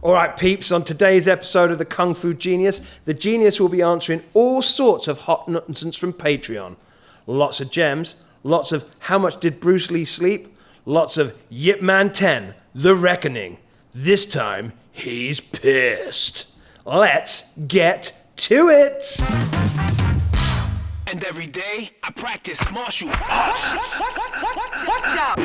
All right, peeps, on today's episode of the Kung Fu Genius, the genius will be answering all sorts of hot nonsense from Patreon. Lots of gems, lots of how much did Bruce Lee sleep, lots of Yip Man 10, The Reckoning. This time, he's pissed. Let's get to it! And every day, I practice martial arts. Watch out!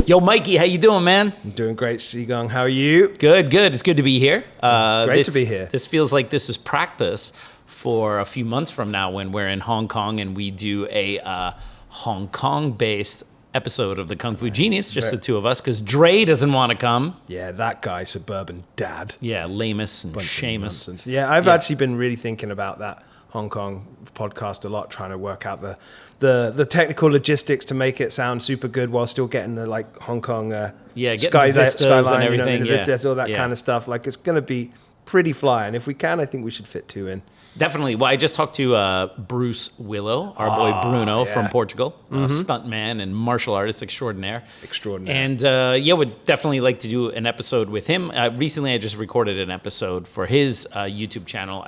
Yo, Mikey, how you doing, man? I'm doing great, Seagung. How are you? Good. It's good to be here. Great to be here. This feels like this is practice for a few months from now when we're in Hong Kong and we do a Hong Kong-based episode of the Kung Fu Genius, just the two of us, because Dre doesn't want to come. Yeah, that guy, suburban dad. Yeah, Lamus and Seamus. Yeah, I've actually been really thinking about that Hong Kong podcast a lot, trying to work out the technical logistics to make it sound super good while still getting the like Hong Kong skyline and everything, vistas, all that kind of stuff. Like it's going to be pretty fly, and if we can, I think we should fit two in. Definitely. Well, I just talked to Bruce Willow, our boy Bruno from Portugal, stuntman and martial artist extraordinaire. And would definitely like to do an episode with him. Recently, I just recorded an episode for his YouTube channel.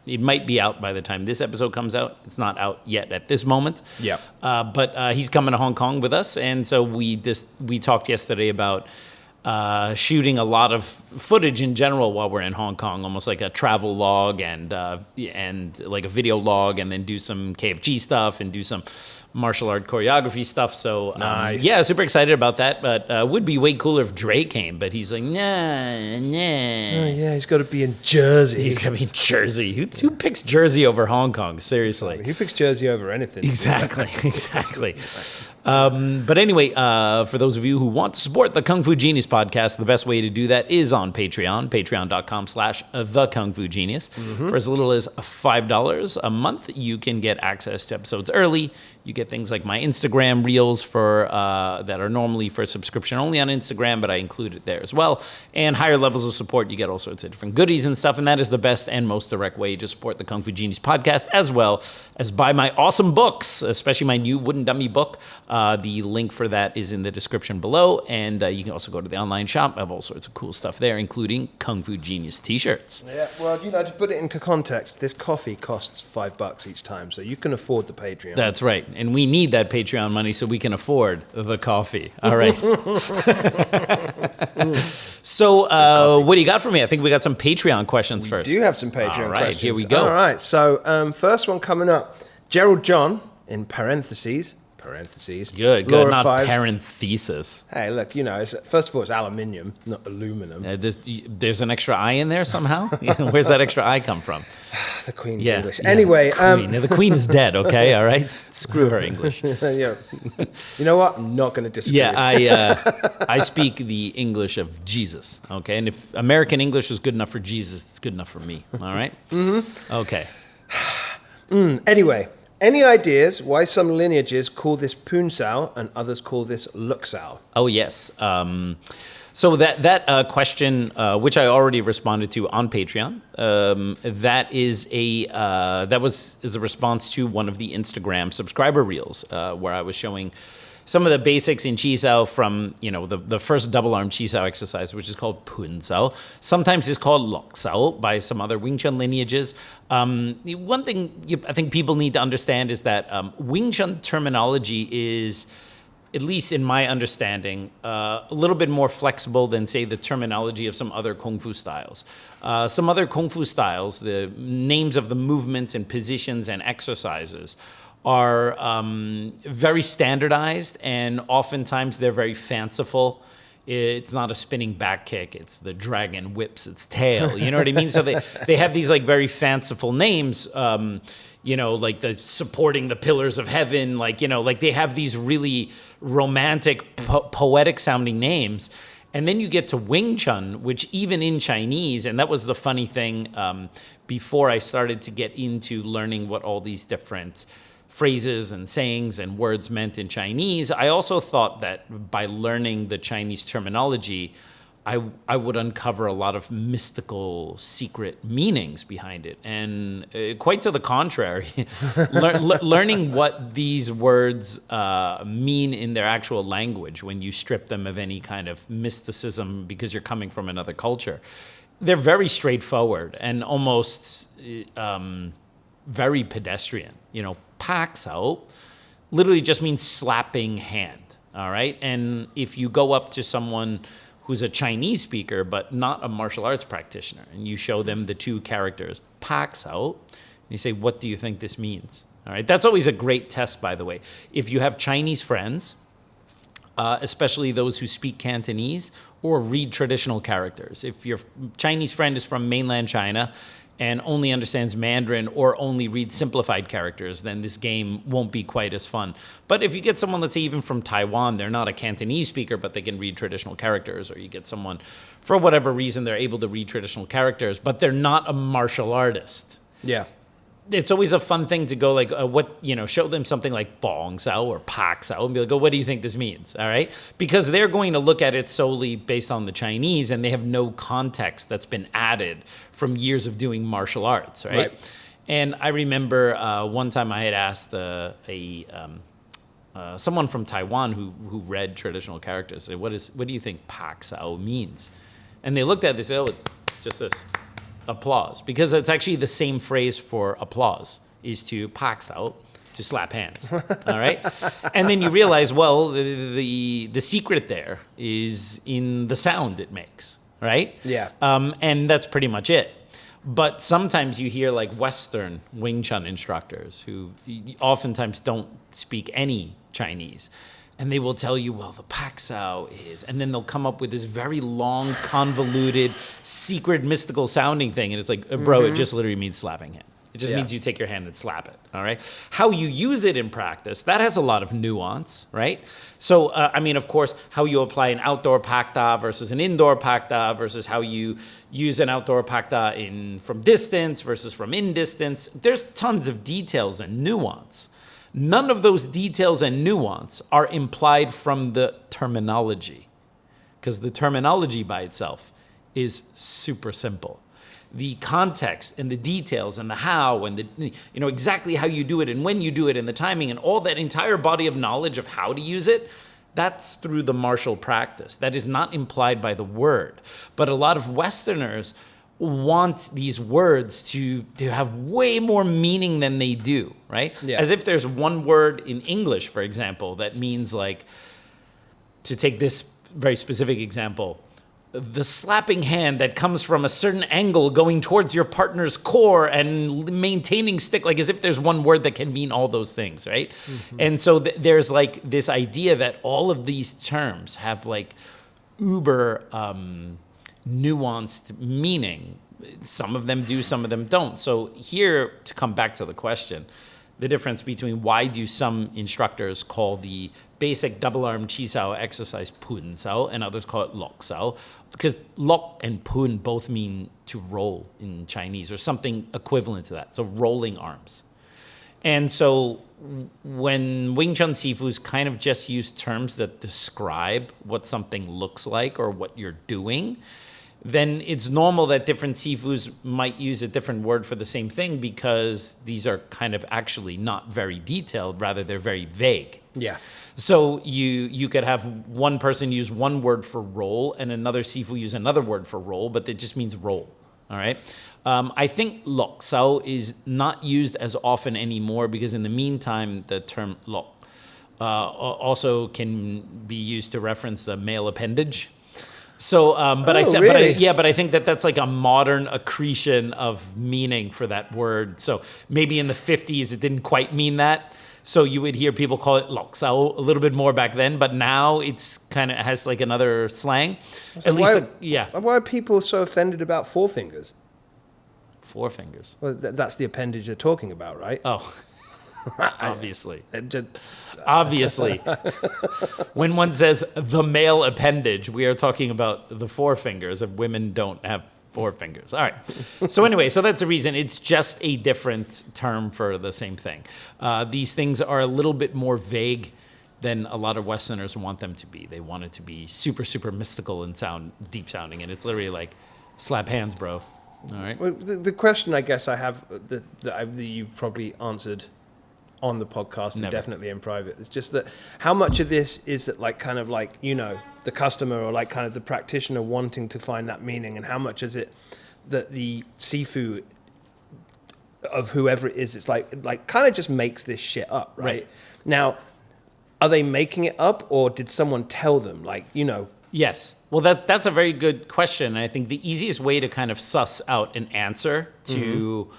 It might be out by the time this episode comes out. It's not out yet at this moment. Yeah. But he's coming to Hong Kong with us, and so we talked yesterday about shooting a lot of footage in general while we're in Hong Kong, almost like a travel log and like a video log, and then do some KFG stuff and do some martial art choreography stuff. So nice. Yeah, super excited about that. But would be way cooler if Dre came, but he's like, nah. Oh yeah, he's got to be in Jersey. He's got to be in Jersey. Who picks Jersey over Hong Kong? Seriously. Who picks Jersey over anything? Exactly. But anyway, for those of you who want to support the Kung Fu Genius podcast, the best way to do that is on Patreon, patreon.com/the Kung Fu Genius. For as little as $5 a month, you can get access to episodes early. You get things like my Instagram reels for that are normally for subscription only on Instagram, but I include it there as well. And higher levels of support, you get all sorts of different goodies and stuff. And that is the best and most direct way to support the Kung Fu Genius podcast, as well as buy my awesome books, especially my new Wooden Dummy book. The link for that is in the description below. And you can also go to the online shop. I have all sorts of cool stuff there, including Kung Fu Genius T-shirts. Yeah, well, to put it into context, this coffee costs $5 each time, so you can afford the Patreon. That's right. And we need that Patreon money so we can afford the coffee. All right. So what do you got for me? I think we got some Patreon questions first. We do have some Patreon all right, questions. Here we go. All right. So first one coming up. Gerald John, in parentheses. Good, Laura not 5. parenthesis. Hey, look, first of all, it's aluminium, not aluminum. There's an extra I in there somehow? Where's that extra I come from? The Queen's English. Anyway. The Queen is dead, okay? All right? Screw her English. Yeah. You know what? I'm not going to disagree. Yeah, I speak the English of Jesus, okay? And if American English is good enough for Jesus, it's good enough for me, all right? Mm-hmm. Okay. Anyway. Any ideas why some lineages call this Poon Sao and others call this Luk Sao? Oh, yes. So that question, which I already responded to on Patreon, is a response to one of the Instagram subscriber reels where I was showing some of the basics in Chi Sao from, the first double arm Chi Sao exercise, which is called Poon Sao. Sometimes it's called Lok Sao by some other Wing Chun lineages. One thing I think people need to understand is that Wing Chun terminology is, at least in my understanding, a little bit more flexible than, say, the terminology of some other Kung Fu styles. Some other Kung Fu styles, the names of the movements and positions and exercises are very standardized, and oftentimes they're very fanciful. It's not a spinning back kick, it's the dragon whips its tail, you know what I mean? So they have these like very fanciful names, like the supporting the pillars of heaven, like they have these really romantic, poetic sounding names. And then you get to Wing Chun, which even in Chinese, and that was the funny thing before I started to get into learning what all these different phrases and sayings and words meant in Chinese, I also thought that by learning the Chinese terminology, I would uncover a lot of mystical, secret meanings behind it. And quite to the contrary, learning what these words mean in their actual language when you strip them of any kind of mysticism because you're coming from another culture. They're very straightforward and almost very pedestrian. Pak sao literally just means slapping hand, all right? And if you go up to someone who's a Chinese speaker but not a martial arts practitioner, and you show them the two characters, pak sao, and you say, what do you think this means? All right, that's always a great test, by the way. If you have Chinese friends, especially those who speak Cantonese or read traditional characters. If your Chinese friend is from mainland China and only understands Mandarin or only reads simplified characters, then this game won't be quite as fun. But if you get someone, let's say even from Taiwan, they're not a Cantonese speaker, but they can read traditional characters, or you get someone, for whatever reason, they're able to read traditional characters, but they're not a martial artist. Yeah. It's always a fun thing to go show them something like bong sao or pak sao and be like, what do you think this means? All right. Because they're going to look at it solely based on the Chinese and they have no context that's been added from years of doing martial arts. Right. And I remember one time I had asked someone from Taiwan who read traditional characters, say, what do you think pak sao means? And they looked at it, they said, it's just this. Applause, because it's actually the same phrase for applause is to pak sao, to slap hands. All right, and then you realize, well, the secret there is in the sound it makes, right? Yeah. And that's pretty much it. But sometimes you hear like Western Wing Chun instructors who oftentimes don't speak any Chinese. And they will tell you, well, the pak sao is, and then they'll come up with this very long, convoluted, secret, mystical sounding thing. And it's like, bro, it just literally means slapping hand. It just means you take your hand and slap it, all right? How you use it in practice, that has a lot of nuance, right? So, of course, how you apply an outdoor pak da versus an indoor pak da versus how you use an outdoor pak da from distance versus from in distance. There's tons of details and nuance. None of those details and nuance are implied from the terminology, because the terminology by itself is super simple. The context and the details and the how and the exactly how you do it and when you do it and the timing and all that entire body of knowledge of how to use it, that's through the martial practice. That is not implied by the word. But a lot of Westerners want these words to have way more meaning than they do, right? Yeah. As if there's one word in English, for example, that means like, to take this very specific example, the slapping hand that comes from a certain angle going towards your partner's core and maintaining stick, like as if there's one word that can mean all those things, right? Mm-hmm. And so there's like this idea that all of these terms have like uber nuanced meaning. Some of them do, some of them don't. So here, to come back to the question, the difference between why do some instructors call the basic double arm chi sao exercise pun sao and others call it lok sao, because lok and pun both mean to roll in Chinese or something equivalent to that. So rolling arms. And so when Wing Chun Sifus kind of just use terms that describe what something looks like or what you're doing, then it's normal that different Sifus might use a different word for the same thing, because these are kind of actually not very detailed, rather they're very vague. Yeah. So you could have one person use one word for roll and another Sifu use another word for roll, but it just means roll. All right. I think lok sao is not used as often anymore, because in the meantime, the term lok also can be used to reference the male appendage. So, but I think that's like a modern accretion of meaning for that word. So maybe in the 50s it didn't quite mean that. So you would hear people call it lok sao a little bit more back then, but now it's kind of has like another slang. So at least, why are people so offended about forefingers? Forefingers. Well, that's the appendage you're talking about, right? Oh. Obviously. Obviously. When one says the male appendage, we are talking about the forefingers. If women don't have forefingers. All right. So anyway, so that's the reason. It's just a different term for the same thing. These things are a little bit more vague than a lot of Westerners want them to be. They want it to be super, super mystical and deep sounding. And it's literally like, slap hands, bro. All right. Well, the question I guess I have that you've probably answered on the podcast and definitely in private, it's just that how much of this is that like kind of like, you know, the customer or like kind of the practitioner wanting to find that meaning, and how much is it that the Sifu of whoever it is, it's like kind of just makes this shit up, right? Now, are they making it up, or did someone tell them, like, you know? Yes. Well, that's a very good question. And I think the easiest way to kind of suss out an answer to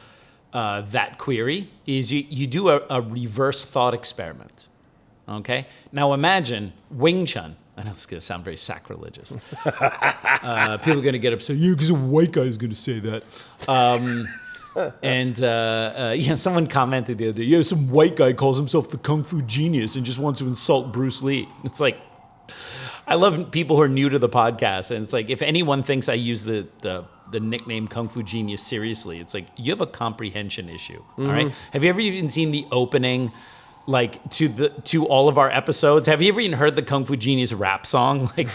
that query is you do a reverse thought experiment. Okay? Now imagine Wing Chun. I know it's going to sound very sacrilegious. People are going to get upset. Yeah, because a white guy is going to say that. Someone commented the other day, some white guy calls himself the Kung Fu genius and just wants to insult Bruce Lee. It's like, I love people who are new to the podcast, and it's like, if anyone thinks I use the nickname Kung Fu Genius seriously, it's like, you have a comprehension issue. All right. Have you ever even seen the opening, like to all of our episodes? Have you ever even heard the Kung Fu Genius rap song? Like,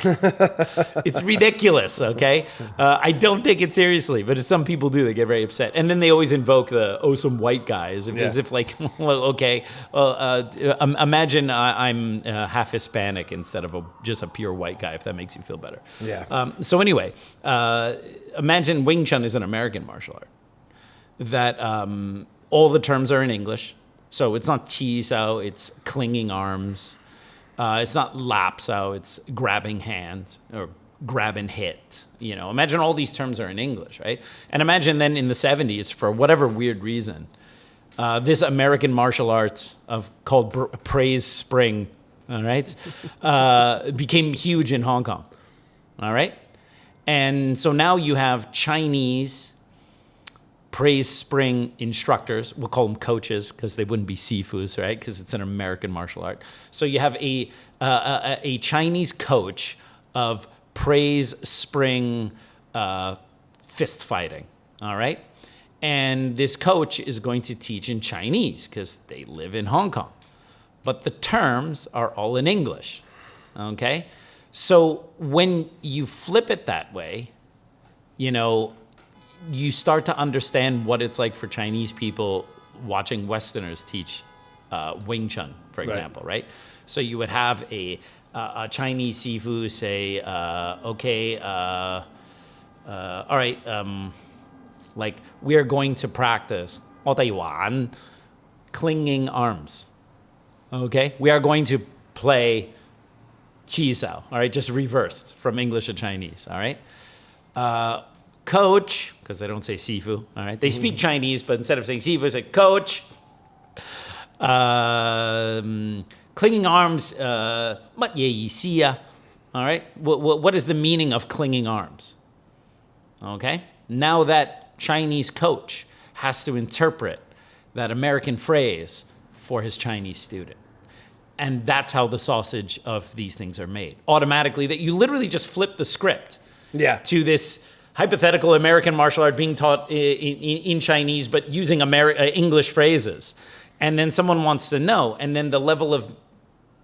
it's ridiculous. Okay, I don't take it seriously, but if some people do, they get very upset, and then they always invoke the some white guy as if like, well, okay, imagine I'm half Hispanic instead of just a pure white guy, if that makes you feel better. Yeah. So anyway, imagine Wing Chun is an American martial art that all the terms are in English. So it's not chi sao, it's clinging arms. It's not lap sao, it's grabbing hands or grab and hit. You know, imagine all these terms are in English, right? And imagine then in the 70s, for whatever weird reason, this American martial arts called Praise Spring, all right, became huge in Hong Kong, all right? And so now you have Chinese Praise Spring instructors. We'll call them coaches because they wouldn't be Sifus, right? Because it's an American martial art. So you have a Chinese coach of Praise Spring fist fighting, all right? And this coach is going to teach in Chinese because they live in Hong Kong. But the terms are all in English, okay? So when you flip it that way, you know, you start to understand what it's like for Chinese people watching Westerners teach Wing Chun, for example, right? So you would have a Chinese Sifu say, all right, like, we are going to practice 我哋玩 clinging arms, okay? We are going to play Chi Sao, all right? Just reversed from English to Chinese, all right? Coach, because they don't say Sifu, all right? They speak Chinese, but instead of saying Sifu, they say coach. Clinging arms, 乜嘢意思啊? All right? What is the meaning of clinging arms? Okay? Now that Chinese coach has to interpret that American phrase for his Chinese student. And that's how the sausage of these things are made. Automatically, that you literally just flip the script to this hypothetical American martial art being taught in Chinese, but using English phrases. And then someone wants to know, and then the level of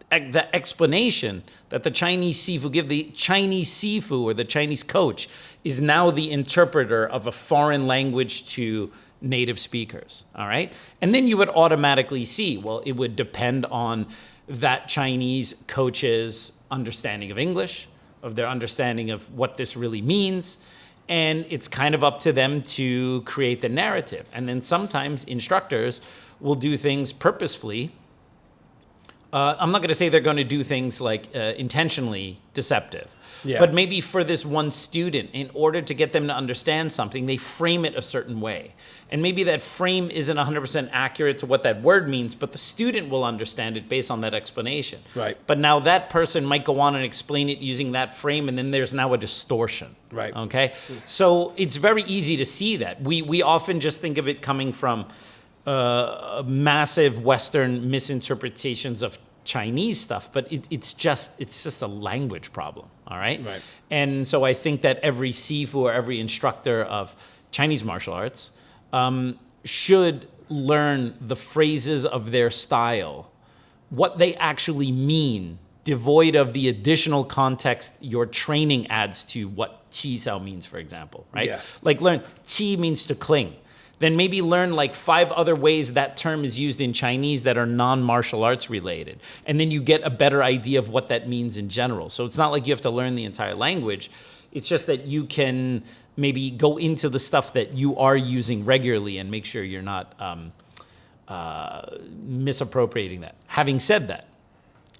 the explanation that the Chinese Sifu give, the Chinese Sifu or the Chinese coach is now the interpreter of a foreign language to native speakers, all right? And then you would automatically see, well, it would depend on that Chinese coach's understanding of English, of their understanding of what this really means, and it's kind of up to them to create the narrative. And then sometimes instructors will do things purposefully. I'm not going to say they're going to do things like intentionally deceptive. Yeah. But maybe for this one student, in order to get them to understand something, they frame it a certain way. And maybe that frame isn't 100% accurate to what that word means, but the student will understand it based on that explanation. Right. But now that person might go on and explain it using that frame, and then there's now a distortion. Right. Okay? So it's very easy to see that. We often just think of it coming from massive Western misinterpretations of Chinese stuff, but it's just a language problem, all right? Right. And so I think that every Sifu or every instructor of Chinese martial arts should learn the phrases of their style what they actually mean, devoid of the additional context your training adds to what Chi Sao means, for example, right? Yeah. Like learn Chi means to cling. Then maybe learn like 5 other ways that term is used in Chinese that are non-martial arts related. And then you get a better idea of what that means in general. So it's not like you have to learn the entire language. It's just that you can maybe go into the stuff that you are using regularly and make sure you're not misappropriating that. Having said that,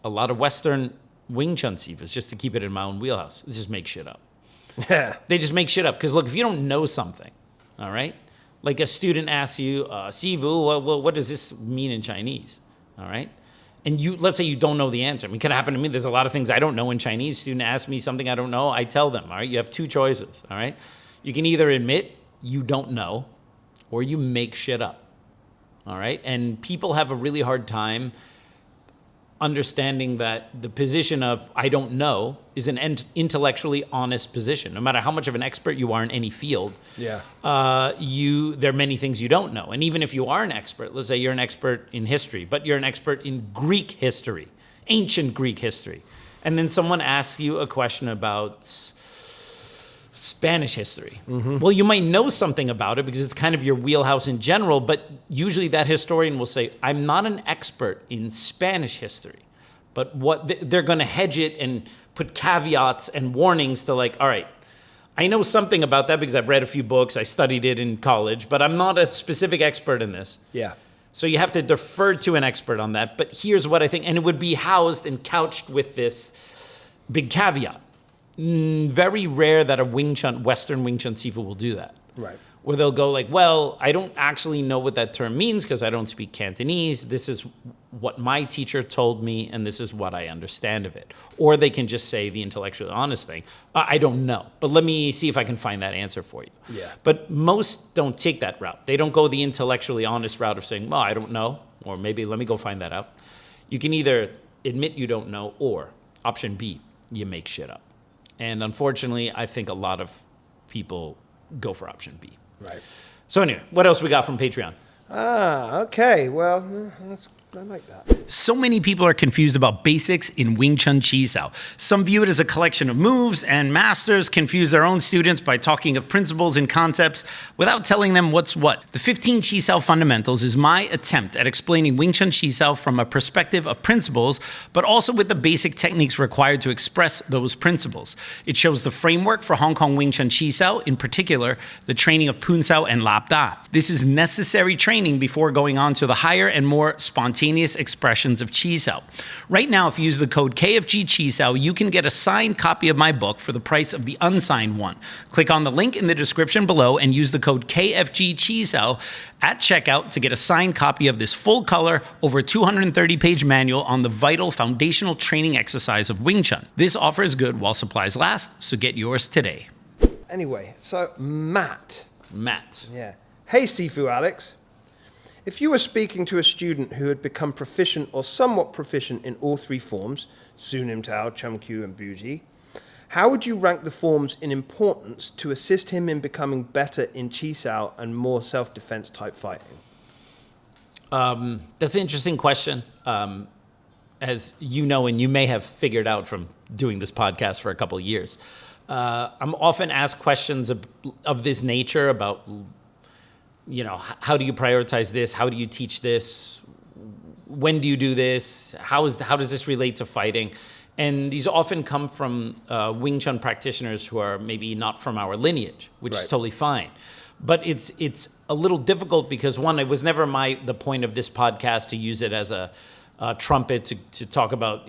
a lot of Western Wing Chun sifus, just to keep it in my own wheelhouse, they just make shit up. Yeah. They just make shit up. Because look, if you don't know something, all right? Like a student asks you, Sivu, what does this mean in Chinese? All right? And let's say you don't know the answer. I mean, it can happen to me. There's a lot of things I don't know in Chinese. Student asks me something I don't know. I tell them, all right? You have 2 choices, all right? You can either admit you don't know or you make shit up, all right? And people have a really hard time understanding that the position of I don't know is an intellectually honest position. No matter how much of an expert you are in any field, there are many things you don't know. And even if you are an expert, let's say you're an expert in history, but you're an expert in Greek history, ancient Greek history, and then someone asks you a question about Spanish history. Mm-hmm. Well, you might know something about it because it's kind of your wheelhouse in general, but usually that historian will say, I'm not an expert in Spanish history. But what they're going to hedge it and put caveats and warnings to like, all right, I know something about that because I've read a few books, I studied it in college, but I'm not a specific expert in this. Yeah. So you have to defer to an expert on that. But here's what I think, and it would be housed and couched with this big caveat. Very rare that a Western Wing Chun sifu will do that. Right. Where they'll go like, well, I don't actually know what that term means because I don't speak Cantonese. This is what my teacher told me, and this is what I understand of it. Or they can just say the intellectually honest thing. I don't know, but let me see if I can find that answer for you. Yeah. But most don't take that route. They don't go the intellectually honest route of saying, well, I don't know, or maybe let me go find that out. You can either admit you don't know, or option B, you make shit up. And unfortunately, I think a lot of people go for option B. Right. So anyway, what else we got from Patreon? Okay. Well, I like that. So many people are confused about basics in Wing Chun Chi Sao. Some view it as a collection of moves, and masters confuse their own students by talking of principles and concepts without telling them what's what. The 15 Chi Sao Fundamentals is my attempt at explaining Wing Chun Chi Sao from a perspective of principles, but also with the basic techniques required to express those principles. It shows the framework for Hong Kong Wing Chun Chi Sao, in particular, the training of Pun Sao and Lap Da. This is necessary training before going on to the higher and more spontaneous expressions of Chi Sao. Right now, if you use the code KFG Chi Sao, you can get a signed copy of my book for the price of the unsigned one. Click on the link in the description below and use the code KFG Chi Sao at checkout to get a signed copy of this full-color, over 230-page manual on the vital foundational training exercise of Wing Chun. This offer is good while supplies last, so get yours today. Anyway, so Matt. Yeah. Hey, Sifu Alex. If you were speaking to a student who had become proficient or somewhat proficient in all 3 forms, Sunim Tao, Chum Kyu, and Buji, how would you rank the forms in importance to assist him in becoming better in Chi Sao and more self-defense type fighting? That's an interesting question. As you know, and you may have figured out from doing this podcast for a couple of years, I'm often asked questions of this nature about, how do you prioritize this? How do you teach this? When do you do this? How does this relate to fighting? And these often come from Wing Chun practitioners who are maybe not from our lineage, which is totally fine. But it's a little difficult because, one, it was never the point of this podcast to use it as a trumpet to talk about,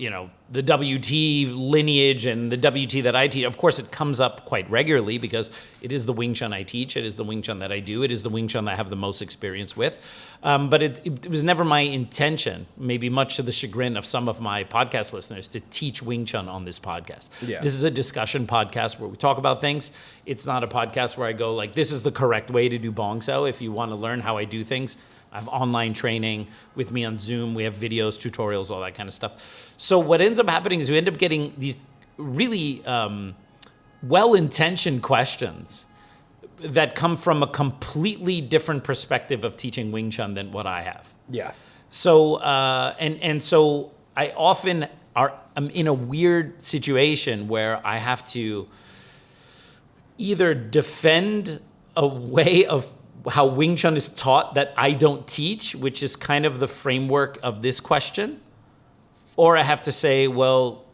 the WT lineage and the WT that I teach. Of course, it comes up quite regularly because it is the Wing Chun I teach. It is the Wing Chun that I do. It is the Wing Chun that I have the most experience with. But it was never my intention, maybe much to the chagrin of some of my podcast listeners, to teach Wing Chun on this podcast. Yeah. This is a discussion podcast where we talk about things. It's not a podcast where I go like, this is the correct way to do Bong Sao. If you want to learn how I do things, I have online training with me on Zoom. We have videos, tutorials, all that kind of stuff. So what ends up happening is we end up getting these really well-intentioned questions that come from a completely different perspective of teaching Wing Chun than what I have. Yeah. So so I often I'm in a weird situation where I have to either defend a way of how Wing Chun is taught that I don't teach, which is kind of the framework of this question, or I have to say, well,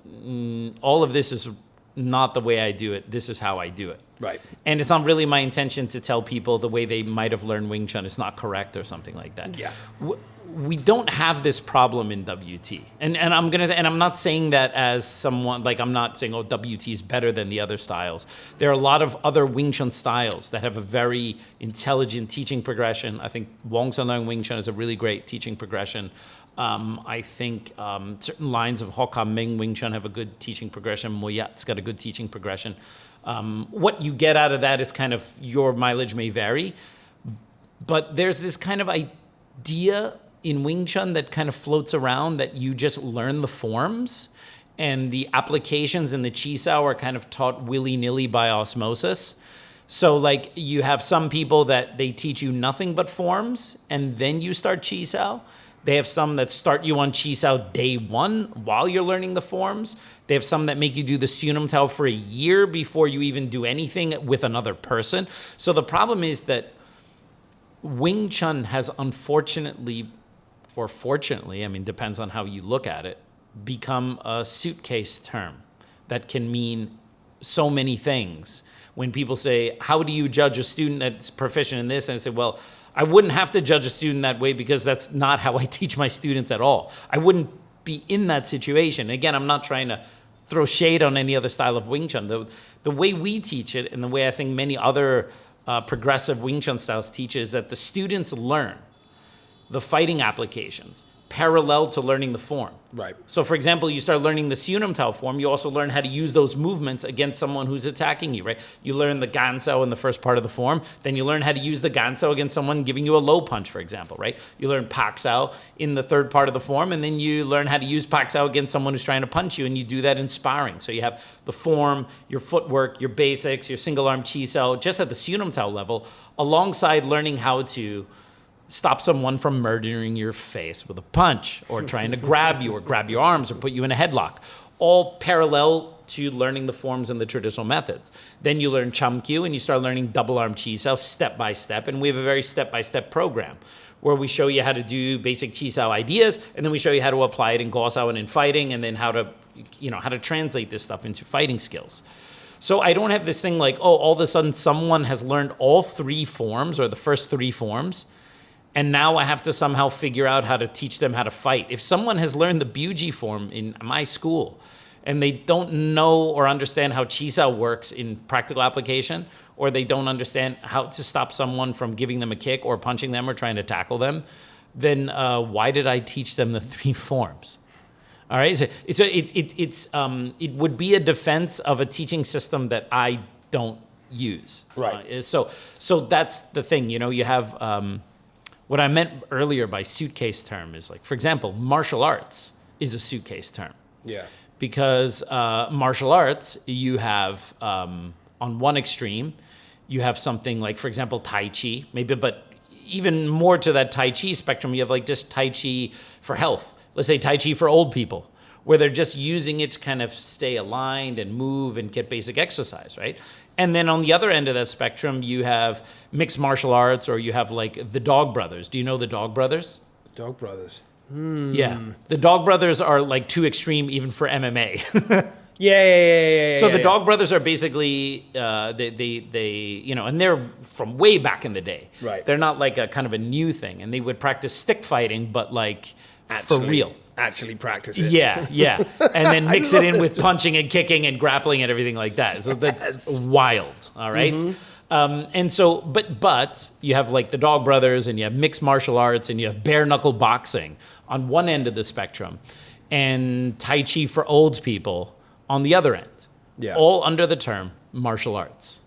all of this is not the way I do it. This is how I do it. Right. And it's not really my intention to tell people the way they might have learned Wing Chun is not correct or something like that. Yeah. We don't have this problem in WT. And I'm not saying that as someone, like, I'm not saying, oh, WT is better than the other styles. There are a lot of other Wing Chun styles that have a very intelligent teaching progression. I think Wong Sun Leung Wing Chun is a really great teaching progression. I think certain lines of Hokkam Ming Wing Chun have a good teaching progression. Moyat's got a good teaching progression. What you get out of that is kind of your mileage may vary. But there's this kind of idea in Wing Chun that kind of floats around that you just learn the forms and the applications in the Chi Sao are kind of taught willy-nilly by osmosis. So like you have some people that they teach you nothing but forms and then you start Chi Sao. They have some that start you on Chi Sao day one while you're learning the forms. They have some that make you do the Sunam Tao for a year before you even do anything with another person. So the problem is that Wing Chun has unfortunately, or fortunately, I mean, depends on how you look at it, become a suitcase term that can mean so many things. When people say, how do you judge a student that's proficient in this? And I say, well, I wouldn't have to judge a student that way because that's not how I teach my students at all. I wouldn't be in that situation. Again, I'm not trying to throw shade on any other style of Wing Chun. The way we teach it and the way I think many other progressive Wing Chun styles teach is that the students learn the fighting applications parallel to learning the form. Right. So, for example, you start learning the Sunam Tao form, you also learn how to use those movements against someone who's attacking you, right? You learn the Gansao in the first part of the form, then you learn how to use the Gansao against someone giving you a low punch, for example, right? You learn Pak Sao in the third part of the form, and then you learn how to use Pak Sao against someone who's trying to punch you, and you do that in sparring. So you have the form, your footwork, your basics, your single arm Chi Sao, just at the Sunam Tao level, alongside learning how to stop someone from murdering your face with a punch or trying to grab you or grab your arms or put you in a headlock, all parallel to learning the forms and the traditional methods. Then you learn Cham Kyu and you start learning double arm Chi Sao step by step. And we have a very step-by-step program where we show you how to do basic Chi Sao ideas and then we show you how to apply it in Go Sao and in fighting and then how to translate this stuff into fighting skills. So I don't have this thing like, oh, all of a sudden someone has learned all three forms or the first three forms and now I have to somehow figure out how to teach them how to fight. If someone has learned the Buji form in my school and they don't know or understand how Chi Sao works in practical application, or they don't understand how to stop someone from giving them a kick or punching them or trying to tackle them, then why did I teach them the three forms? All right, so it would be a defense of a teaching system that I don't use. Right. So that's the thing. You have. What I meant earlier by suitcase term is like, for example, martial arts is a suitcase term. Yeah. Because martial arts, you have, on one extreme, you have something like, for example, Tai Chi, maybe, but even more to that Tai Chi spectrum, you have like just Tai Chi for health. Let's say Tai Chi for old people, where they're just using it to kind of stay aligned and move and get basic exercise, right? And then on the other end of that spectrum, you have mixed martial arts, or you have like the Dog Brothers. Do you know the Dog Brothers? Dog Brothers. Yeah. The Dog Brothers are like too extreme even for MMA. Yeah. So the Dog Brothers are basically, they and they're from way back in the day. Right. They're not like a kind of a new thing. And they would practice stick fighting, but like for real. Actually practice it. Yeah. And then mix it in with punching and kicking and grappling and everything like that. So that's wild, all right? Mm-hmm. And so, but you have like the Dog Brothers and you have mixed martial arts and you have bare knuckle boxing on one end of the spectrum and Tai Chi for old people on the other end. Yeah. All under the term martial arts.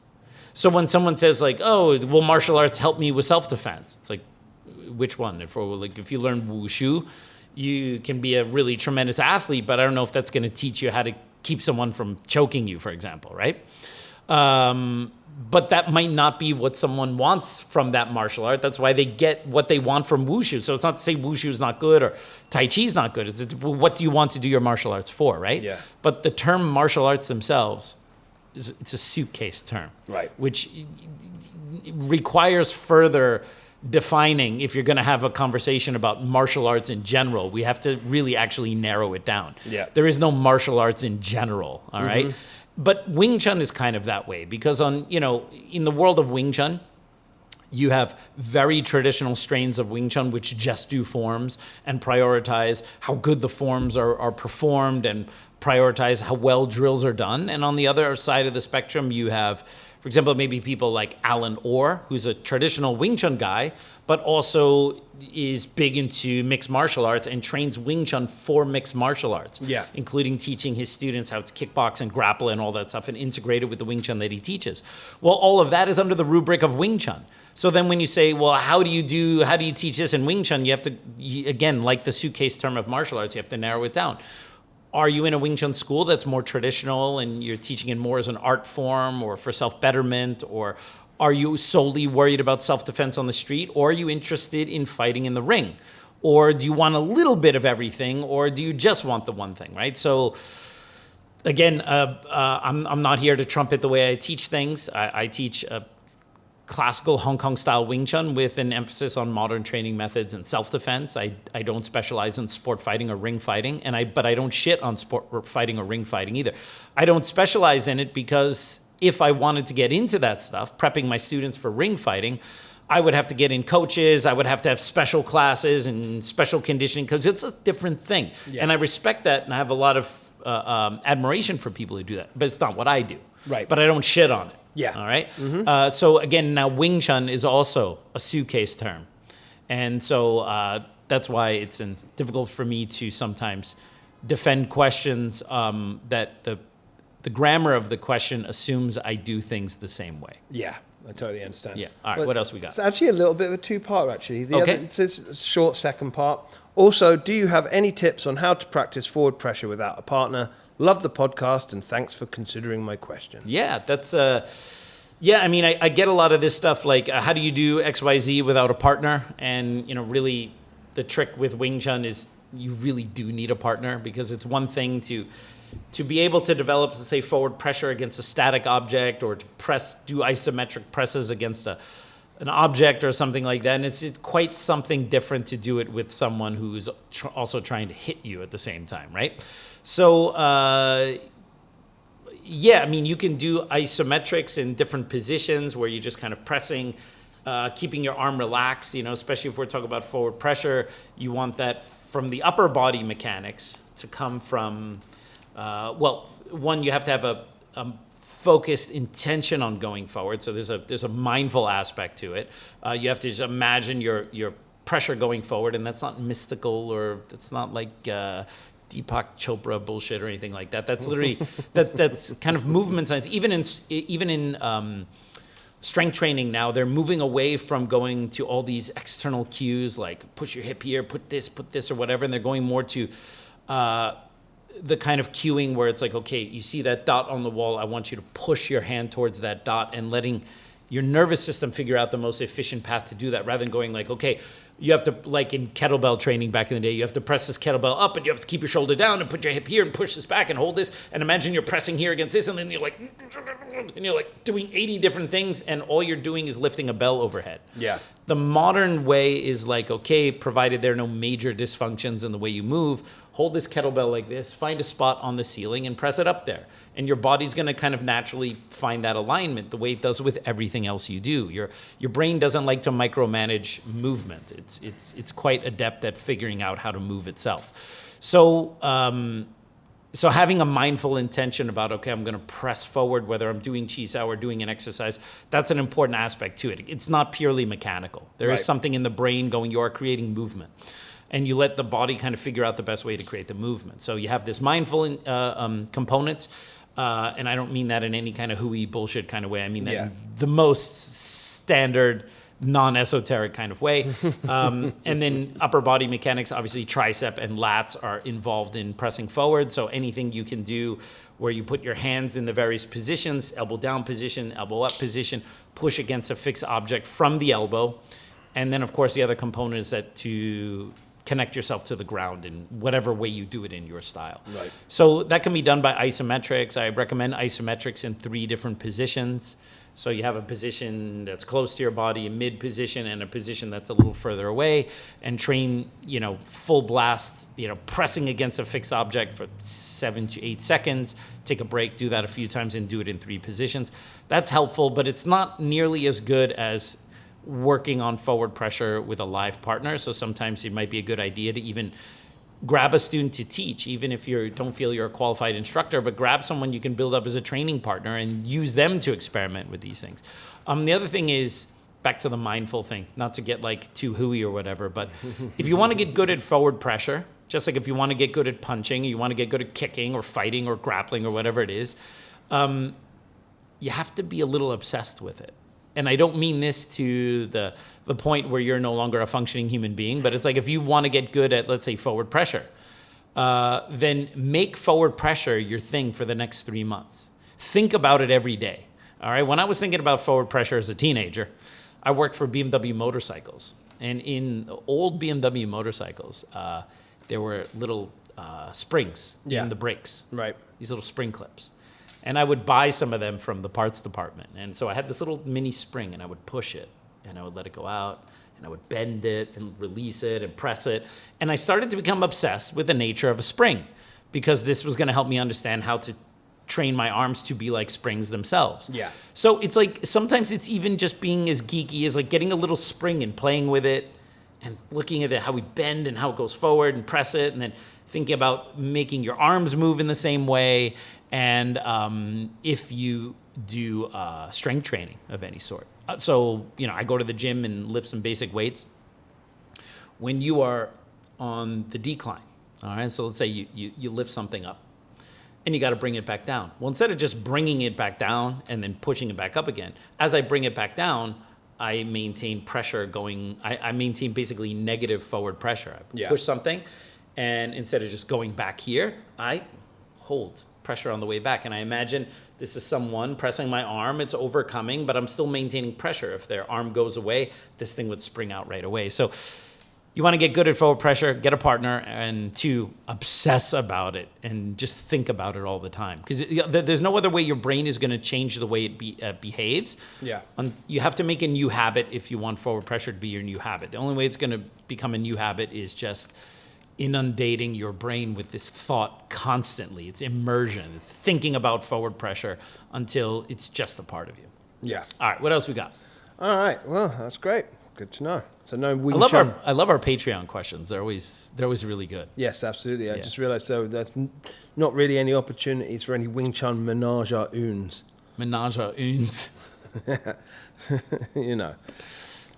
So when someone says like, oh, will martial arts help me with self-defense? It's like, which one? If you learn Wushu, you can be a really tremendous athlete, but I don't know if that's going to teach you how to keep someone from choking you, for example, right? but that might not be what someone wants from that martial art. That's why they get what they want from wushu. So it's not to say wushu is not good or tai chi is not good. It's well, what do you want to do your martial arts for, right? Yeah. But the term martial arts themselves, it's a suitcase term. Right. Which requires further defining. If you're going to have a conversation about martial arts in general, we have to really actually narrow it down. Yeah. There is no martial arts in general, all right? But Wing Chun is kind of that way because in the world of Wing Chun, you have very traditional strains of Wing Chun which just do forms and prioritize how good the forms are performed and prioritize how well drills are done. And on the other side of the spectrum, you have, for example, maybe people like Alan Orr, who's a traditional Wing Chun guy, but also is big into mixed martial arts and trains Wing Chun for mixed martial arts, including teaching his students how to kickbox and grapple and all that stuff and integrate it with the Wing Chun that he teaches. Well, all of that is under the rubric of Wing Chun. So then when you say, well, how do you teach this in Wing Chun? You have to, again, like the suitcase term of martial arts, you have to narrow it down. Are you in a Wing Chun school that's more traditional and you're teaching it more as an art form or for self-betterment? Or are you solely worried about self-defense on the street? Or are you interested in fighting in the ring? Or do you want a little bit of everything? Or do you just want the one thing, right? So again, I'm not here to trumpet the way I teach things. I teach classical Hong Kong style Wing Chun with an emphasis on modern training methods and self-defense. I don't specialize in sport fighting or ring fighting, but I don't shit on sport fighting or ring fighting either. I don't specialize in it because if I wanted to get into that stuff, prepping my students for ring fighting, I would have to get in coaches. I would have to have special classes and special conditioning because it's a different thing. Yeah. And I respect that, and I have a lot of admiration for people who do that. But it's not what I do. Right. But I don't shit on it. Yeah. All right. So again, now Wing Chun is also a suitcase term, and so that's why it's difficult for me to sometimes defend questions that the grammar of the question assumes I do things the same way. Yeah, I totally understand. Yeah. All right. What else we got? It's actually a little bit of a two-part, actually. Okay. It's a short second part. Also, do you have any tips on how to practice forward pressure without a partner? Love the podcast, and thanks for considering my question. Yeah, that's I mean, I get a lot of this stuff like how do you do XYZ without a partner? And really, the trick with Wing Chun is you really do need a partner because it's one thing to be able to develop, let's say, forward pressure against a static object or to do isometric presses against an object or something like that. And it's quite something different to do it with someone who's also trying to hit you at the same time, right? So, I mean, you can do isometrics in different positions where you're just kind of pressing, keeping your arm relaxed, especially if we're talking about forward pressure. You want that from the upper body mechanics to come from, one, you have to have a focused intention on going forward. So there's a mindful aspect to it. You have to just imagine your pressure going forward, and that's not mystical or that's not like Deepak Chopra bullshit or anything like that. That's literally that's kind of movement science. Even in strength training now, they're moving away from going to all these external cues like push your hip here, put this or whatever, and they're going more to the kind of cueing where it's like, okay, you see that dot on the wall, I want you to push your hand towards that dot and letting your nervous system figure out the most efficient path to do that rather than going like, okay, you have to, like in kettlebell training back in the day, you have to press this kettlebell up and you have to keep your shoulder down and put your hip here and push this back and hold this and imagine you're pressing here against this and then you're like doing 80 different things and all you're doing is lifting a bell overhead. Yeah. The modern way is like, okay, provided there are no major dysfunctions in the way you move, hold this kettlebell like this, find a spot on the ceiling and press it up there. And your body's going to kind of naturally find that alignment the way it does with everything else you do. Your brain doesn't like to micromanage movement. It's quite adept at figuring out how to move itself. So having a mindful intention about, okay, I'm going to press forward, whether I'm doing Chi Sao or doing an exercise, that's an important aspect to it. It's not purely mechanical. There is something in the brain going, you are creating movement. And you let the body kind of figure out the best way to create the movement. So you have this mindful component, and I don't mean that in any kind of hooey bullshit kind of way. I mean that in the most standard non-esoteric kind of way. And then upper body mechanics, obviously tricep and lats are involved in pressing forward. So anything you can do where you put your hands in the various positions, elbow down position, elbow up position, push against a fixed object from the elbow. And then, of course, the other component is that to connect yourself to the ground in whatever way you do it in your style. Right. So that can be done by isometrics. I recommend isometrics in 3 different positions. So you have a position that's close to your body, a mid position, and a position that's a little further away, and train, full blast, pressing against a fixed object for 7 to 8 seconds. Take a break, do that a few times, and do it in 3 positions. That's helpful, but it's not nearly as good as working on forward pressure with a live partner. So sometimes it might be a good idea to even grab a student to teach, even if you don't feel you're a qualified instructor, but grab someone you can build up as a training partner and use them to experiment with these things. The other thing is, back to the mindful thing, not to get like too hooey or whatever, but if you want to get good at forward pressure, just like if you want to get good at punching, you want to get good at kicking or fighting or grappling or whatever it is, you have to be a little obsessed with it. And I don't mean this to the point where you're no longer a functioning human being, but it's like if you want to get good at, let's say, forward pressure, then make forward pressure your thing for the next 3 months. Think about it every day. All right. When I was thinking about forward pressure as a teenager, I worked for BMW motorcycles. And in old BMW motorcycles, there were little springs in the brakes. Right. These little spring clips. And I would buy some of them from the parts department. And so I had this little mini spring, and I would push it, and I would let it go out, and I would bend it and release it and press it. And I started to become obsessed with the nature of a spring, because this was going to help me understand how to train my arms to be like springs themselves. Yeah. So it's like sometimes it's even just being as geeky as like getting a little spring and playing with it and looking at it, how we bend and how it goes forward and press it, and then thinking about making your arms move in the same way. And if you do strength training of any sort. So, I go to the gym and lift some basic weights. When you are on the decline, all right, so let's say you lift something up and you got to bring it back down. Well, instead of just bringing it back down and then pushing it back up again, as I bring it back down, I maintain pressure going, I maintain basically negative forward pressure. I push something, and instead of just going back here, I hold pressure on the way back. And I imagine this is someone pressing my arm, it's overcoming, but I'm still maintaining pressure. If their arm goes away, this thing would spring out right away. So you want to get good at forward pressure, get a partner, and 2, obsess about it and just think about it all the time. Because there's no other way your brain is going to change the way it behaves. Yeah. You have to make a new habit if you want forward pressure to be your new habit. The only way it's going to become a new habit is just inundating your brain with this thought constantly. It's immersion. It's thinking about forward pressure until it's just a part of you. Yeah. All right, what else we got? All right. Well, that's great. Good to know. So no Wing I Chun. love our Patreon questions. They're always really good. Yes, absolutely. I just realised there's not really any opportunities for any Wing Chun menage a uns. Menage a uns.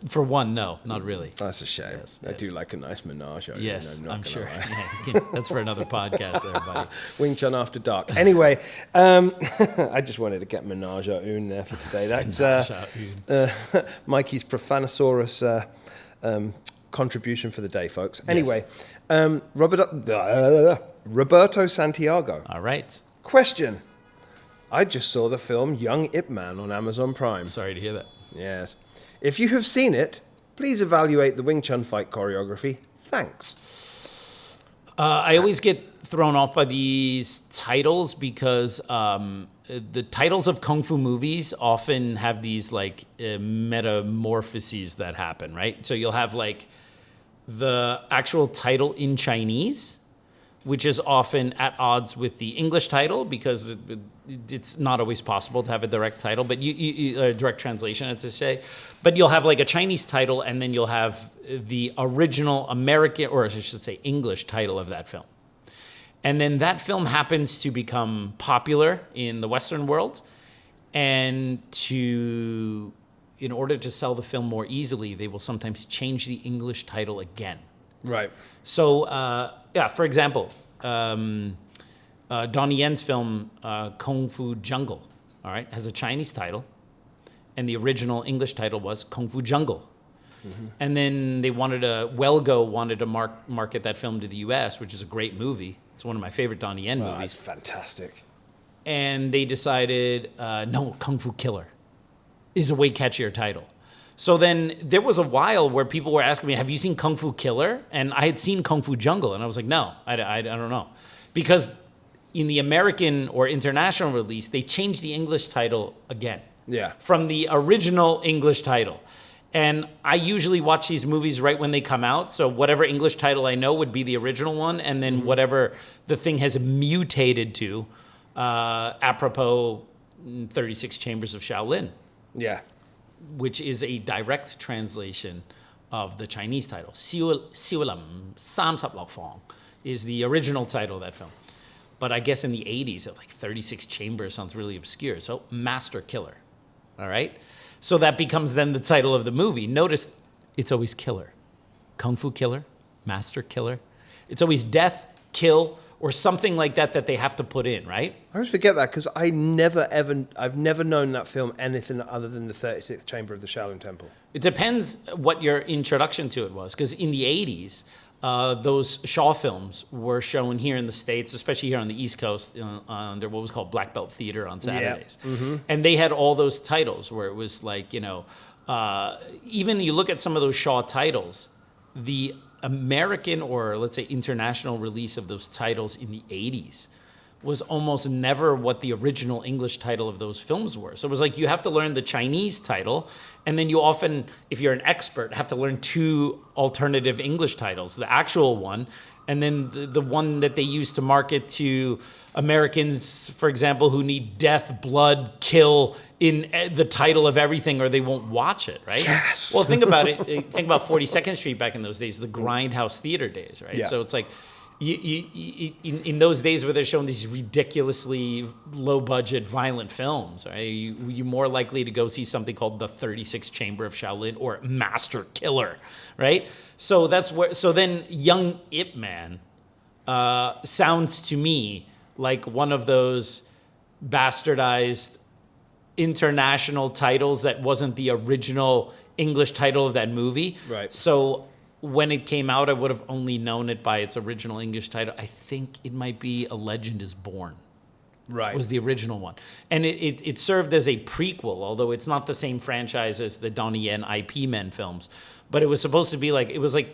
For one, no, not really. That's a shame. Yes, I do like a nice menage. Yes, not I'm gonna sure. lie. Yeah, that's for another podcast there, buddy. Wing Chun After Dark. Anyway, I just wanted to get menage a un there for today. That's Mikey's Profanosaurus contribution for the day, folks. Anyway, Roberto Santiago. All right. Question. I just saw the film Young Ip Man on Amazon Prime. Sorry to hear that. Yes. If you have seen it, please evaluate the Wing Chun fight choreography. Thanks. I always get thrown off by these titles because the titles of kung fu movies often have these like metamorphoses that happen, right? So you'll have like the actual title in Chinese, which is often at odds with the English title because it's not always possible to have a direct title, but a direct translation, to say. But you'll have like a Chinese title, and then you'll have the original American, or I should say English title of that film. And then that film happens to become popular in the Western world, and in order to sell the film more easily, they will sometimes change the English title again. Right. So, for example, Donnie Yen's film Kung Fu Jungle, all right, has a Chinese title, and the original English title was Kung Fu Jungle. And then they Welgo wanted to market that film to the U.S., which is a great movie. It's one of my favorite Donnie Yen Oh, movies. it's fantastic. And they decided, no, Kung Fu Killer is a way catchier title. So then there was a while where people were asking me, have you seen Kung Fu Killer? And I had seen Kung Fu Jungle, and I was like, no, I don't know. Because in the American or international release, they changed the English title again. Yeah. From the original English title. And I usually watch these movies right when they come out. So whatever English title I know would be the original one. And then whatever the thing has mutated to, apropos 36 Chambers of Shaolin. Yeah. Which is a direct translation of the Chinese title. Siu Lam Sam Sap Lao Fong is the original title of that film. But I guess in the 80s, like 36 Chambers sounds really obscure. So Master Killer, all right? So that becomes then the title of the movie. Notice it's always killer. Kung Fu Killer, Master Killer. It's always death, kill, or something like that they have to put in, right? I always forget that because I've never known that film anything other than the 36th Chamber of the Shaolin Temple. It depends what your introduction to it was, because in the 80s, those Shaw films were shown here in the States, especially here on the East Coast, under what was called Black Belt Theater on Saturdays. Yeah. Mm-hmm. And they had all those titles where it was like, even you look at some of those Shaw titles, the American or let's say international release of those titles in the 80s was almost never what the original English title of those films were. So it was like you have to learn the Chinese title, and then you often, if you're an expert, have to learn two alternative English titles, the actual one, and then the one that they use to market to Americans, for example, who need death, blood, kill in the title of everything or they won't watch it, right? Yes. Well, think about it. Think about 42nd Street back in those days, the Grindhouse Theater days, right? Yeah. So it's like, in those days where they're showing these ridiculously low-budget violent films, right? You're more likely to go see something called the 36th Chamber of Shaolin or Master Killer, right? So that's where. So then, Young Ip Man sounds to me like one of those bastardized international titles that wasn't the original English title of that movie. Right. So when it came out, I would have only known it by its original English title. I think it might be A Legend is Born. Right. Was the original one. And it served as a prequel, although it's not the same franchise as the Donnie Yen IP Men films. But it was supposed to be like, it was like,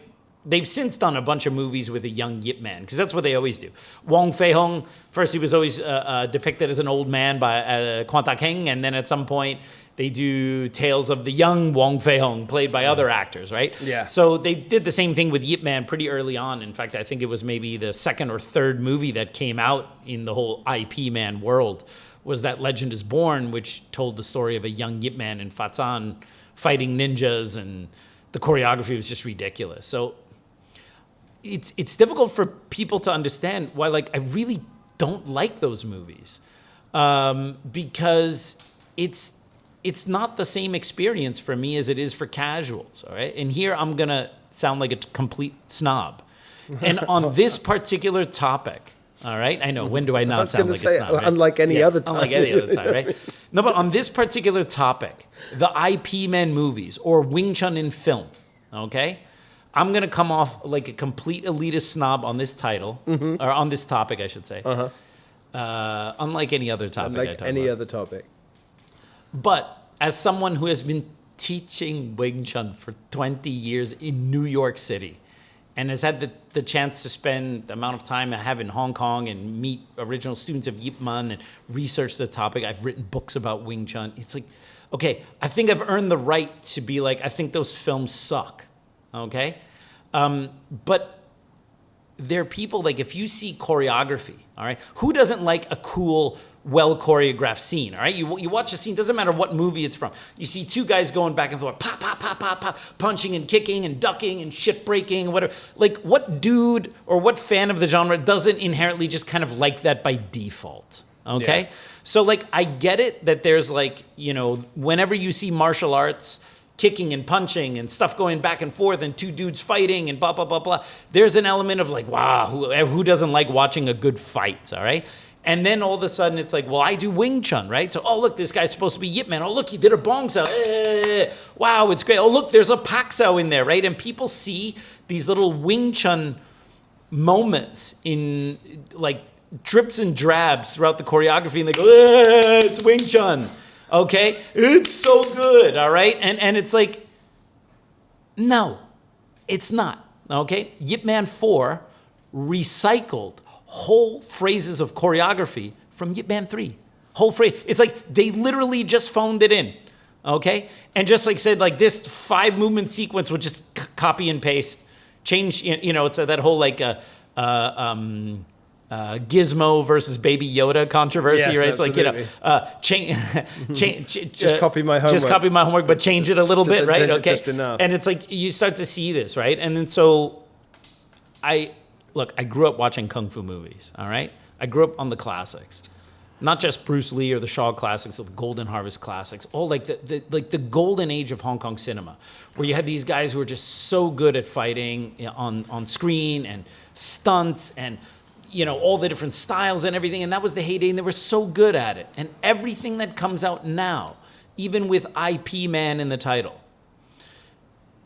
they've since done a bunch of movies with a young Yip Man, because that's what they always do. Wong Fei Hung, first he was always depicted as an old man by Quan Ta King, and then at some point they do tales of the young Wong Fei Hung, played by other actors, right? Yeah. So they did the same thing with Yip Man pretty early on. In fact, I think it was maybe the second or third movie that came out in the whole IP Man world was that Legend is Born, which told the story of a young Yip Man in Fatsan fighting ninjas, and the choreography was just ridiculous. So it's difficult for people to understand why, like, I really don't like those movies, because it's not the same experience for me as it is for casuals, all right? And here I'm going to sound like a complete snob. And on this particular topic, all right? I know, when do I not sound like a snob? Right? Unlike any other time. Unlike any other time, right? No, but on this particular topic, the IP Men movies or Wing Chun in film, okay? I'm going to come off like a complete elitist snob on this title, or on this topic, I should say. Unlike any other topic I talk about. Any other topic. But as someone who has been teaching Wing Chun for 20 years in New York City and has had the chance to spend the amount of time I have in Hong Kong and meet original students of Yip Man and research the topic, I've written books about Wing Chun. It's like, okay, I think I've earned the right to be like, I think those films suck, okay? But there are people, like, if you see choreography, all right, who doesn't like a cool, well choreographed scene, all right? You watch a scene, doesn't matter what movie it's from. You see two guys going back and forth, pop, pop, pop, pop, pop, punching and kicking and ducking and shit breaking and whatever. Like, what dude or what fan of the genre doesn't inherently just kind of like that by default, okay? Yeah. So, like, I get it that there's, like, you know, whenever you see martial arts, kicking and punching and stuff going back and forth and two dudes fighting and blah, blah, blah, blah. There's an element of like, wow, who doesn't like watching a good fight, all right? And then all of a sudden it's like, well, I do Wing Chun, right? So, oh, look, this guy's supposed to be Yip Man. Oh, look, he did a Bong Sao. Wow, it's great. Oh, look, there's a Pak Sao in there, right? And people see these little Wing Chun moments in like drips and drabs throughout the choreography, and they go, it's Wing Chun, okay? It's so good, all right? And it's like, no, it's not, okay? Yip Man 4 recycled whole phrases of choreography from Yip Man 3. Whole phrase. It's like they literally just phoned it in, okay? And just like said, like this 5 movement sequence would just copy and paste, change, it's that whole like Gizmo versus Baby Yoda controversy, Yes, right? absolutely. It's like, Just copy my homework. Just copy my homework, but change it a little bit, right? Okay. Just enough. And it's like you start to see this, right? And then so I grew up watching kung fu movies, all right? I grew up on the classics. Not just Bruce Lee or the Shaw classics or the Golden Harvest classics, all like the golden age of Hong Kong cinema, where you had these guys who were just so good at fighting on screen and stunts and all the different styles and everything, and that was the heyday, and they were so good at it. And everything that comes out now, even with IP Man in the title,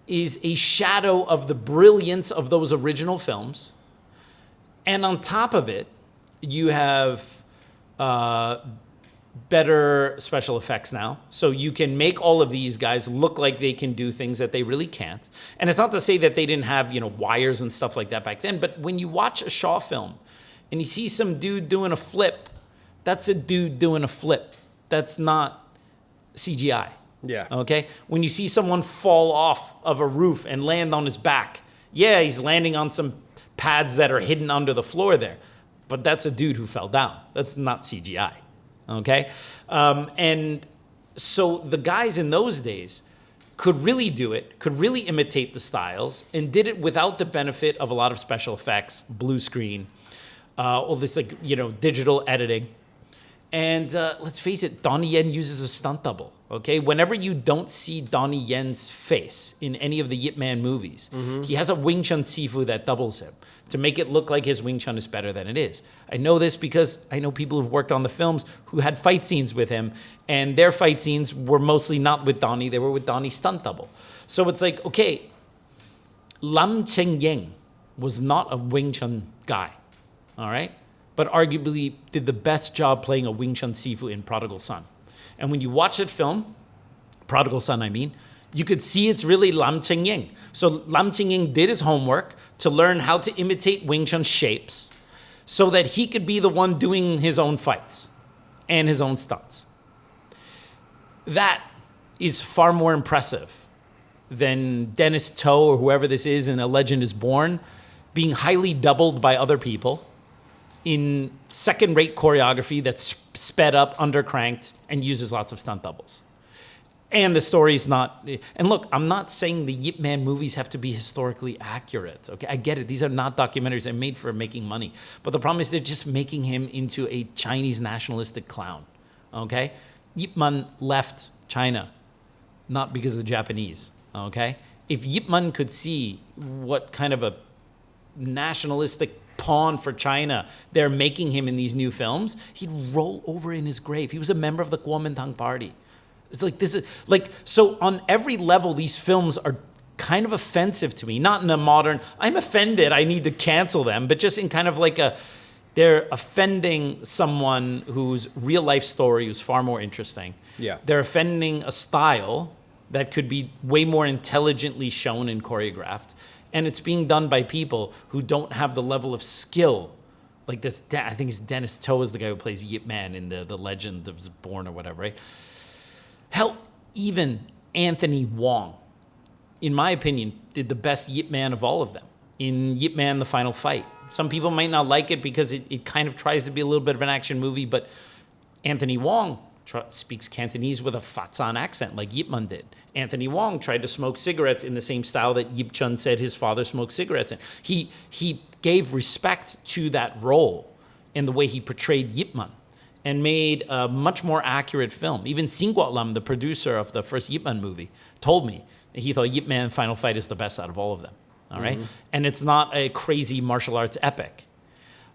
is a shadow of the brilliance of those original films. And on top of it, you have better special effects now. So you can make all of these guys look like they can do things that they really can't. And it's not to say that they didn't have, wires and stuff like that back then. But when you watch a Shaw film and you see some dude doing a flip, that's a dude doing a flip. That's not CGI. Yeah. Okay? When you see someone fall off of a roof and land on his back, yeah, he's landing on some pads that are hidden under the floor there. But that's a dude who fell down. That's not CGI. Okay? And so the guys in those days could really do it, could really imitate the styles, and did it without the benefit of a lot of special effects, blue screen, all this digital editing. And let's face it, Donnie Yen uses a stunt double. Okay, whenever you don't see Donnie Yen's face in any of the Yip Man movies, he has a Wing Chun Sifu that doubles him to make it look like his Wing Chun is better than it is. I know this because I know people who've worked on the films who had fight scenes with him, and their fight scenes were mostly not with Donnie, they were with Donnie's stunt double. So it's like, okay, Lam Cheng Yeng was not a Wing Chun guy, all right? But arguably did the best job playing a Wing Chun Sifu in Prodigal Son. And when you watch that film, Prodigal Son, I mean, you could see it's really Lam Cheng Yeng. So Lam Cheng Yeng did his homework to learn how to imitate Wing Chun shapes so that he could be the one doing his own fights and his own stunts. That is far more impressive than Dennis To or whoever this is in A Legend is Born being highly doubled by other people in second-rate choreography that's sped up, undercranked, and uses lots of stunt doubles. And the story's not... And look, I'm not saying the Yip Man movies have to be historically accurate. Okay, I get it. These are not documentaries. They're made for making money. But the problem is they're just making him into a Chinese nationalistic clown. Okay? Yip Man left China, not because of the Japanese. Okay? If Yip Man could see what kind of a nationalistic pawn for China they're making him in these new films, he'd roll over in his grave. He was a member of the Kuomintang Party. It's like, this is like, so on every level, these films are kind of offensive to me. Not in a modern, I'm offended, I need to cancel them, but just in kind of like they're offending someone whose real life story is far more interesting. Yeah. They're offending a style that could be way more intelligently shown and choreographed. And it's being done by people who don't have the level of skill. Like this, I think it's Dennis To is the guy who plays Yip Man in the Legend of Born or whatever, right? Hell, even Anthony Wong, in my opinion, did the best Yip Man of all of them in Yip Man: The Final Fight. Some people might not like it because it kind of tries to be a little bit of an action movie, but Anthony Wong speaks Cantonese with a Fatsan accent like Yip Man did. Anthony Wong tried to smoke cigarettes in the same style that Yip Chun said his father smoked cigarettes in. He gave respect to that role in the way he portrayed Yip Man and made a much more accurate film. Even Sin Guat Lam, the producer of the first Yip Man movie, told me that he thought Yip Man Final Fight is the best out of all of them. All right? And it's not a crazy martial arts epic.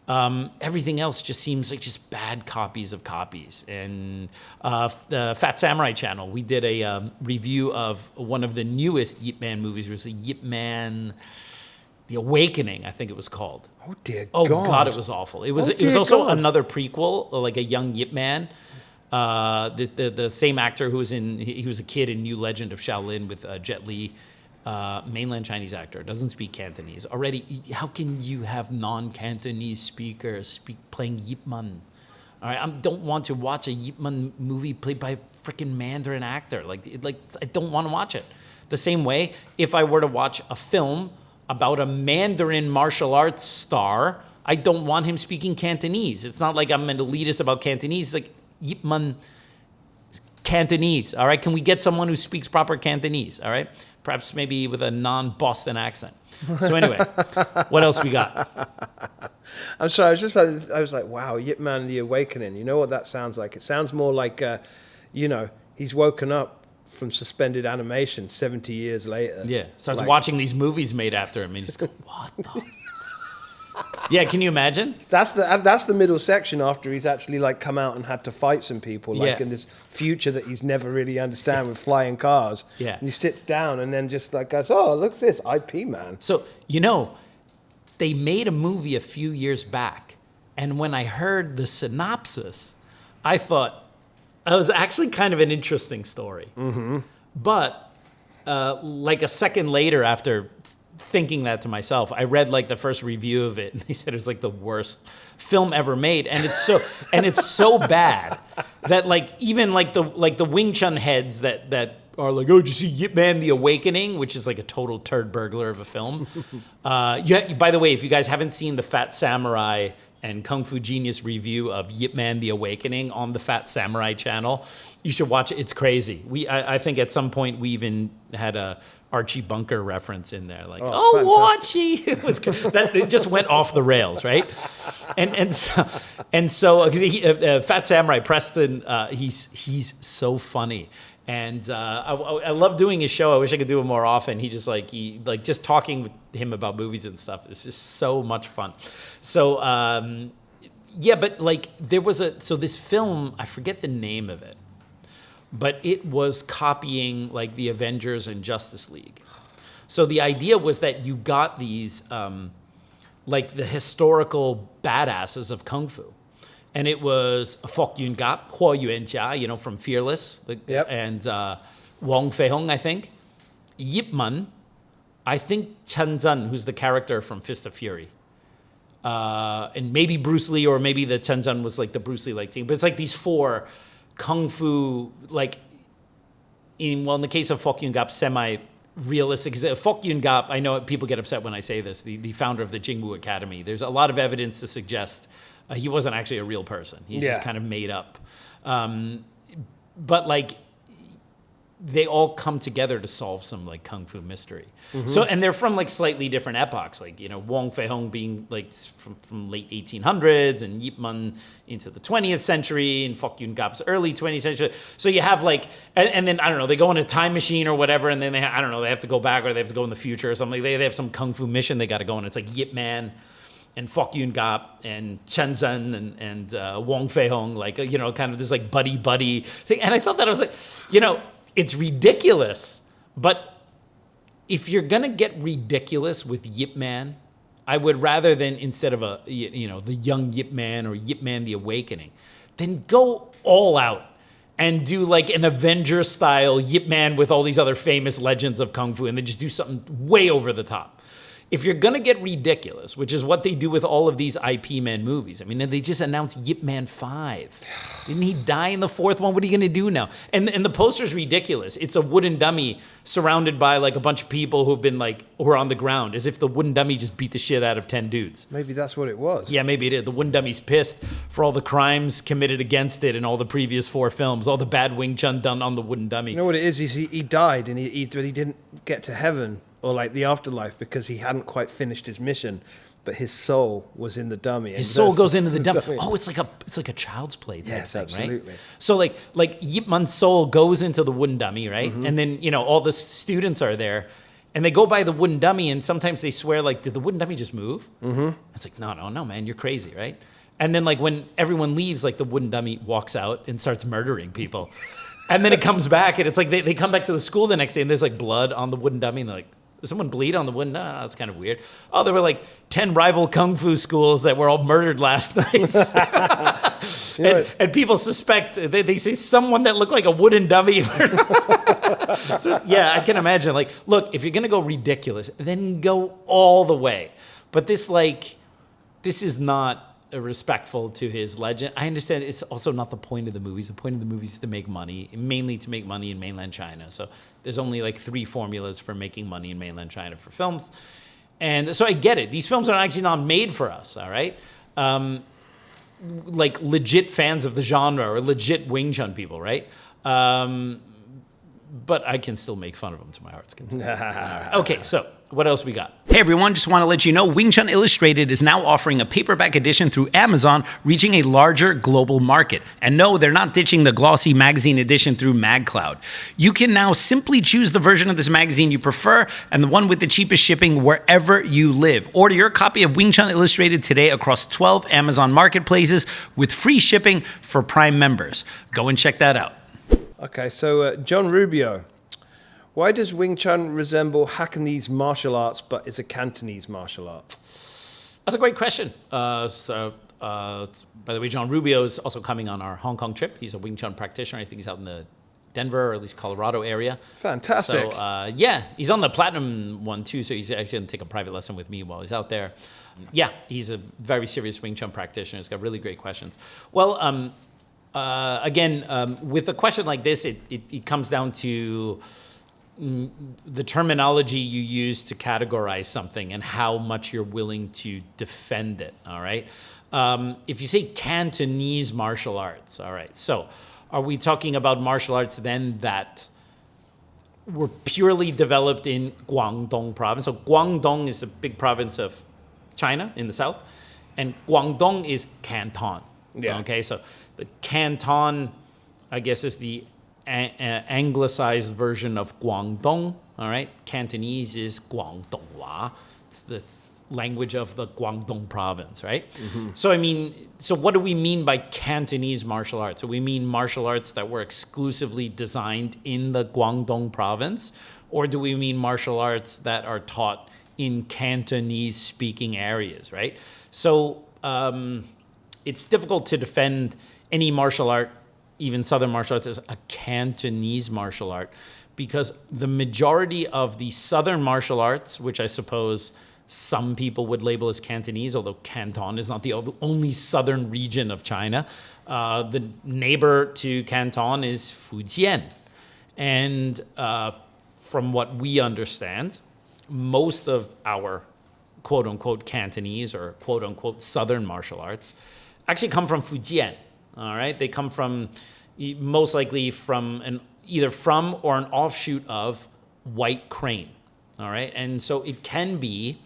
Everything else just seems like just bad copies of copies. And the Fat Samurai channel, we did a review of one of the newest Yip Man movies. It was a Yip Man, The Awakening, I think it was called. Oh dear Oh God! God, it was awful. It was also another prequel, like a young Yip Man. The same actor who was he was a kid in New Legend of Shaolin with Jet Li. Mainland Chinese actor, doesn't speak Cantonese. Already, how can you have non-Cantonese speakers playing Yip Man? All right, I don't want to watch a Yip Man movie played by a freaking Mandarin actor. Like I don't want to watch it. The same way, if I were to watch a film about a Mandarin martial arts star, I don't want him speaking Cantonese. It's not like I'm an elitist about Cantonese. It's like Yip Man Cantonese, all right? Can we get someone who speaks proper Cantonese, all right? Perhaps maybe with a non-Boston accent. So anyway, what else we got? I'm sorry, I was like, wow, Yip Man, The Awakening. You know what that sounds like? It sounds more like, he's woken up from suspended animation 70 years later. Yeah, starts watching these movies made after him, and he's going, what the... Yeah, can you imagine? That's the middle section after he's actually like come out and had to fight some people, like in this future that he's never really understand with flying cars. Yeah. And he sits down and then just like goes, oh, look at this, IP man. So, they made a movie a few years back, and when I heard the synopsis, I thought it was actually kind of an interesting story. Mm-hmm. But like a second later, after thinking that to myself, I read like the first review of it, and they said it was like the worst film ever made, and it's so bad that like even like the Wing Chun heads that are like, oh, did you see Yip Man The Awakening, which is like a total turd burglar of a film. By the way, if you guys haven't seen the Fat Samurai and Kung Fu Genius review of Yip Man The Awakening on the Fat Samurai channel, you should watch it. It's crazy. I think at some point we even had a Archie Bunker reference in there, like, Archie. It just went off the rails, right? And so Fat Samurai Preston, he's so funny, and I love doing his show. I wish I could do it more often. Just talking with him about movies and stuff is just so much fun. So but like there was this film, I forget the name of it, but it was copying like the Avengers and Justice League. So the idea was that you got these like the historical badasses of Kung Fu. And it was Fok Yun Gap, Huo Yuan Jia, from Fearless, and Wong Fei Hung, I think. Yip Man, I think Chen Zhen, who's the character from Fist of Fury. And maybe Bruce Lee, or maybe the Chen Zhen was like the Bruce Lee like team. But it's like these four Kung Fu, like, in the case of Fok Yun Gap, semi-realistic. Fok Yun Gap, I know people get upset when I say this, the founder of the Jingwu Academy. There's a lot of evidence to suggest he wasn't actually a real person. He's just kind of made up. But like, they all come together to solve some like Kung Fu mystery. Mm-hmm. So, and they're from like slightly different epochs, like, Wong Fei Hung being like from late 1800s, and Yip Man into the 20th century, and Fok Yun Gap's early 20th century. So you have like, and then, I don't know, they go in a time machine or whatever, and then they have to go back, or they have to go in the future or something. They have some Kung Fu mission they got to go on. It's like Yip Man and Fok Yun Gap and Chen Zhen and Wong Fei Hung, like, kind of this like buddy thing. And I thought that I was like, it's ridiculous, but if you're gonna get ridiculous with Yip Man, I would rather than, instead of the young Yip Man or Yip Man The Awakening, then go all out and do like an Avenger style Yip Man with all these other famous legends of Kung Fu, and then just do something way over the top. If you're going to get ridiculous, which is what they do with all of these IP Man movies. I mean, they just announced Yip Man 5. Didn't he die in the fourth one? What are you going to do now? And the poster's ridiculous. It's a wooden dummy surrounded by like a bunch of people who are on the ground, as if the wooden dummy just beat the shit out of 10 dudes. Maybe that's what it was. Yeah, maybe it is. The wooden dummy's pissed for all the crimes committed against it in all the previous 4 films, all the bad Wing Chun done on the wooden dummy. You know what it is? He died, and he didn't get to heaven or like the afterlife because he hadn't quite finished his mission, but his soul was in the dummy. His soul goes into the dummy. Oh, it's like a child's play type thing, absolutely. Right? So like Yip Man's soul goes into the wooden dummy, right? Mm-hmm. And then all the students are there, And they go by the wooden dummy, and sometimes they swear, like, did the wooden dummy just move? Mm-hmm. It's like, no, man, you're crazy, right? And then, like, when everyone leaves, like, the wooden dummy walks out and starts murdering people. And then it comes back, and it's like they come back to the school the next day, and there's, like, blood on the wooden dummy, and they're like, did someone bleed on the wooden? No, that's kind of weird. Oh, there were, like, 10 rival kung fu schools that were all murdered last night. and people suspect, they say someone that looked like a wooden dummy. So, yeah, I can imagine. Like, look, if you're going to go ridiculous, then go all the way. But this is not respectful to his legend. I understand it's also not the point of the movies. The point of the movies is to make money, mainly to make money in mainland China. So there's only like 3 formulas for making money in mainland China for films. And so I get it. These films are actually not made for us, all right? Like legit fans of the genre or legit Wing Chun people, right? But I can still make fun of them to my heart's content. Right. Okay, so what else we got? Hey everyone, just want to let you know Wing Chun Illustrated is now offering a paperback edition through Amazon, reaching a larger global market. And no, they're not ditching the glossy magazine edition through MagCloud. You can now simply choose the version of this magazine you prefer and the one with the cheapest shipping wherever you live. Order your copy of Wing Chun Illustrated today across 12 Amazon marketplaces with free shipping for Prime members. Go and check that out. Okay, so John Rubio. Why does Wing Chun resemble Hackney's martial arts, but is a Cantonese martial art? That's a great question. By the way, John Rubio is also coming on our Hong Kong trip. He's a Wing Chun practitioner. I think he's out in the Denver or at least Colorado area. Fantastic. So, yeah, he's on the Platinum one too, so he's actually going to take a private lesson with me while he's out there. Yeah, he's a very serious Wing Chun practitioner. He's got really great questions. Well, again, with a question like this, it comes down to the terminology you use to categorize something and how much you're willing to defend it, all right? If you say Cantonese martial arts, all right, so are we talking about martial arts then that were purely developed in Guangdong province? So Guangdong is a big province of China in the south, and Guangdong is Canton. Yeah. Okay, so the Canton, I guess, is the anglicized version of Guangdong. All right, Cantonese is Guangdonghua. It's the language of the Guangdong province, right? Mm-hmm. So I mean, so what do we mean by Cantonese martial arts? So we mean martial arts that were exclusively designed in the Guangdong province, or do we mean martial arts that are taught in Cantonese-speaking areas, right? So it's difficult to defend any martial art, even Southern martial arts, as a Cantonese martial art, because the majority of the Southern martial arts, which I suppose some people would label as Cantonese, although Canton is not the only southern region of China, the neighbor to Canton is Fujian. And from what we understand, most of our quote-unquote Cantonese or quote-unquote Southern martial arts actually come from Fujian, all right? They come from, most likely from either from or an offshoot of white crane, all right? And so it can be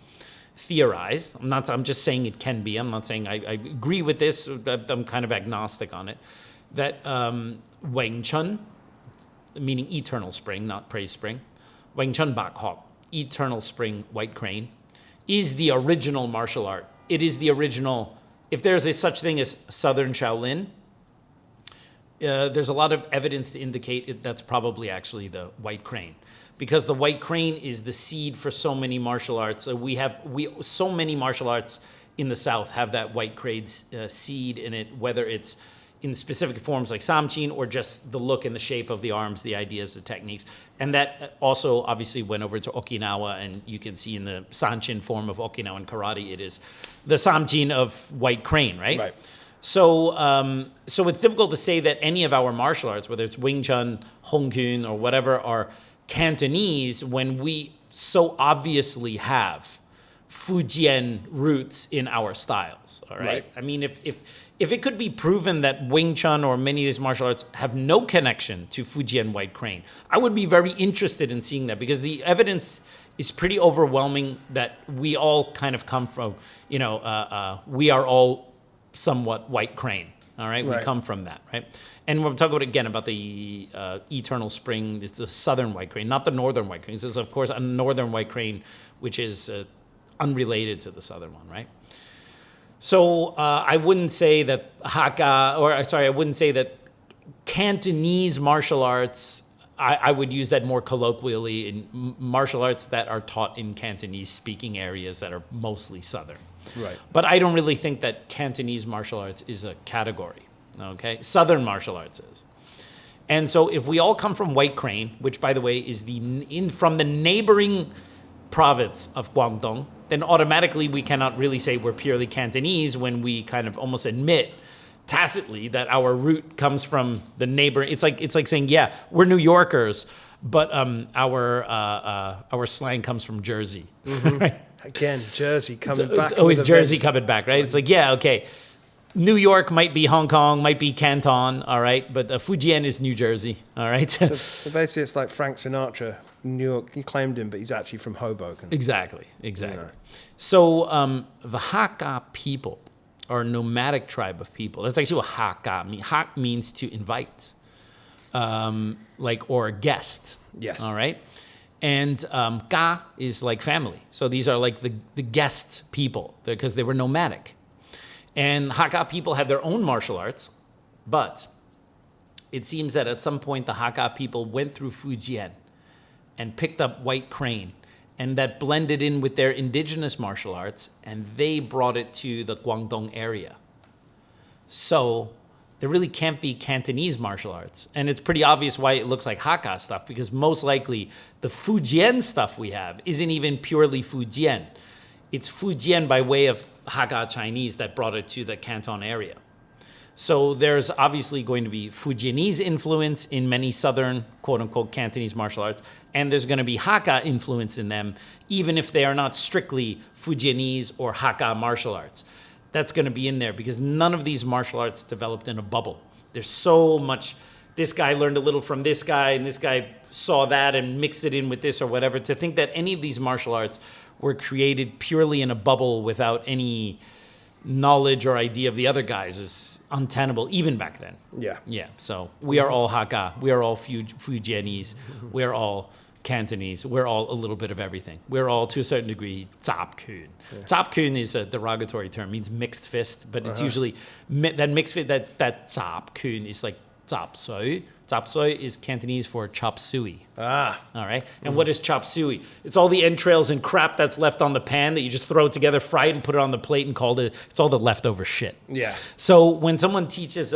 theorized. I'm just saying it can be. I'm not saying I agree with this. I'm kind of agnostic on it. That Wing Chun, meaning eternal spring, not praise spring, Wing Chun Bak Hok, eternal spring white crane, is the original martial art. It is the original. If there's a such thing as Southern Shaolin, there's a lot of evidence to indicate that's probably actually the white crane, because the white crane is the seed for so many martial arts. So many martial arts in the South have that white crane seed in it, whether it's in specific forms like samchin or just the look and the shape of the arms, the ideas, the techniques. And that also obviously went over to Okinawa, and you can see in the sanchin form of Okinawan karate, it is the samchin of white crane, right? Right. So it's difficult to say that any of our martial arts, whether it's Wing Chun, Hong Kong, or whatever, are Cantonese when we so obviously have Fujian roots in our styles, all right? I mean, if it could be proven that Wing Chun or many of these martial arts have no connection to Fujian white crane, I would be very interested in seeing that, because the evidence is pretty overwhelming that we all kind of come from, we are all somewhat white crane, All right, we come from that, right? And we're talking about the eternal spring. It's the southern white crane, not the northern white crane. This is, of course, a northern white crane, which is unrelated to the southern one, right? So I wouldn't say that I wouldn't say that Cantonese martial arts. I would use that more colloquially in martial arts that are taught in Cantonese-speaking areas that are mostly southern. Right. But I don't really think that Cantonese martial arts is a category, okay? Southern martial arts is. And so if we all come from White Crane, which, by the way, is from the neighboring province of Guangdong, then automatically we cannot really say we're purely Cantonese when we kind of almost admit tacitly that our root comes from the neighboring. It's like saying, yeah, we're New Yorkers, but our slang comes from Jersey, right? Again, Jersey coming back. It's always Jersey coming back, right? It's like, yeah, okay. New York might be Hong Kong, might be Canton, all right? But Fujian is New Jersey, all right? So basically, it's like Frank Sinatra, New York, he claimed him, but he's actually from Hoboken. Exactly. You know. So the Hakka people are a nomadic tribe of people. That's actually what Hakka means. Hak means to invite, or guest. Yes. All right? And Ka is like family. So these are like the guest people because they were nomadic. And Hakka people had their own martial arts, but it seems that at some point the Hakka people went through Fujian and picked up White Crane, and that blended in with their indigenous martial arts, and they brought it to the Guangdong area. So there really can't be Cantonese martial arts. And it's pretty obvious why it looks like Hakka stuff, because most likely the Fujian stuff we have isn't even purely Fujian. It's Fujian by way of Hakka Chinese that brought it to the Canton area. So there's obviously going to be Fujianese influence in many southern, quote-unquote, Cantonese martial arts, and there's going to be Hakka influence in them, even if they are not strictly Fujianese or Hakka martial arts. That's going to be in there because none of these martial arts developed in a bubble. There's so much. This guy learned a little from this guy, and this guy saw that and mixed it in with this or whatever. To think that any of these martial arts were created purely in a bubble without any knowledge or idea of the other guys is untenable, even back then. Yeah. Yeah. So we are all Hakka. We are all Fujianese. We are all Cantonese. We're all a little bit of everything. We're all, to a certain degree, Zap Kun. Yeah. Zap Kun is a derogatory term. It means mixed fist, but it's usually that mixed fist, that Zap Kun is like Zap Soi. Zap Soi is Cantonese for chop suey. Ah. All right. And what is chop suey? It's all the entrails and crap that's left on the pan that you just throw together, fry it, and put it on the plate and call it. It's all the leftover shit. Yeah. So when someone teaches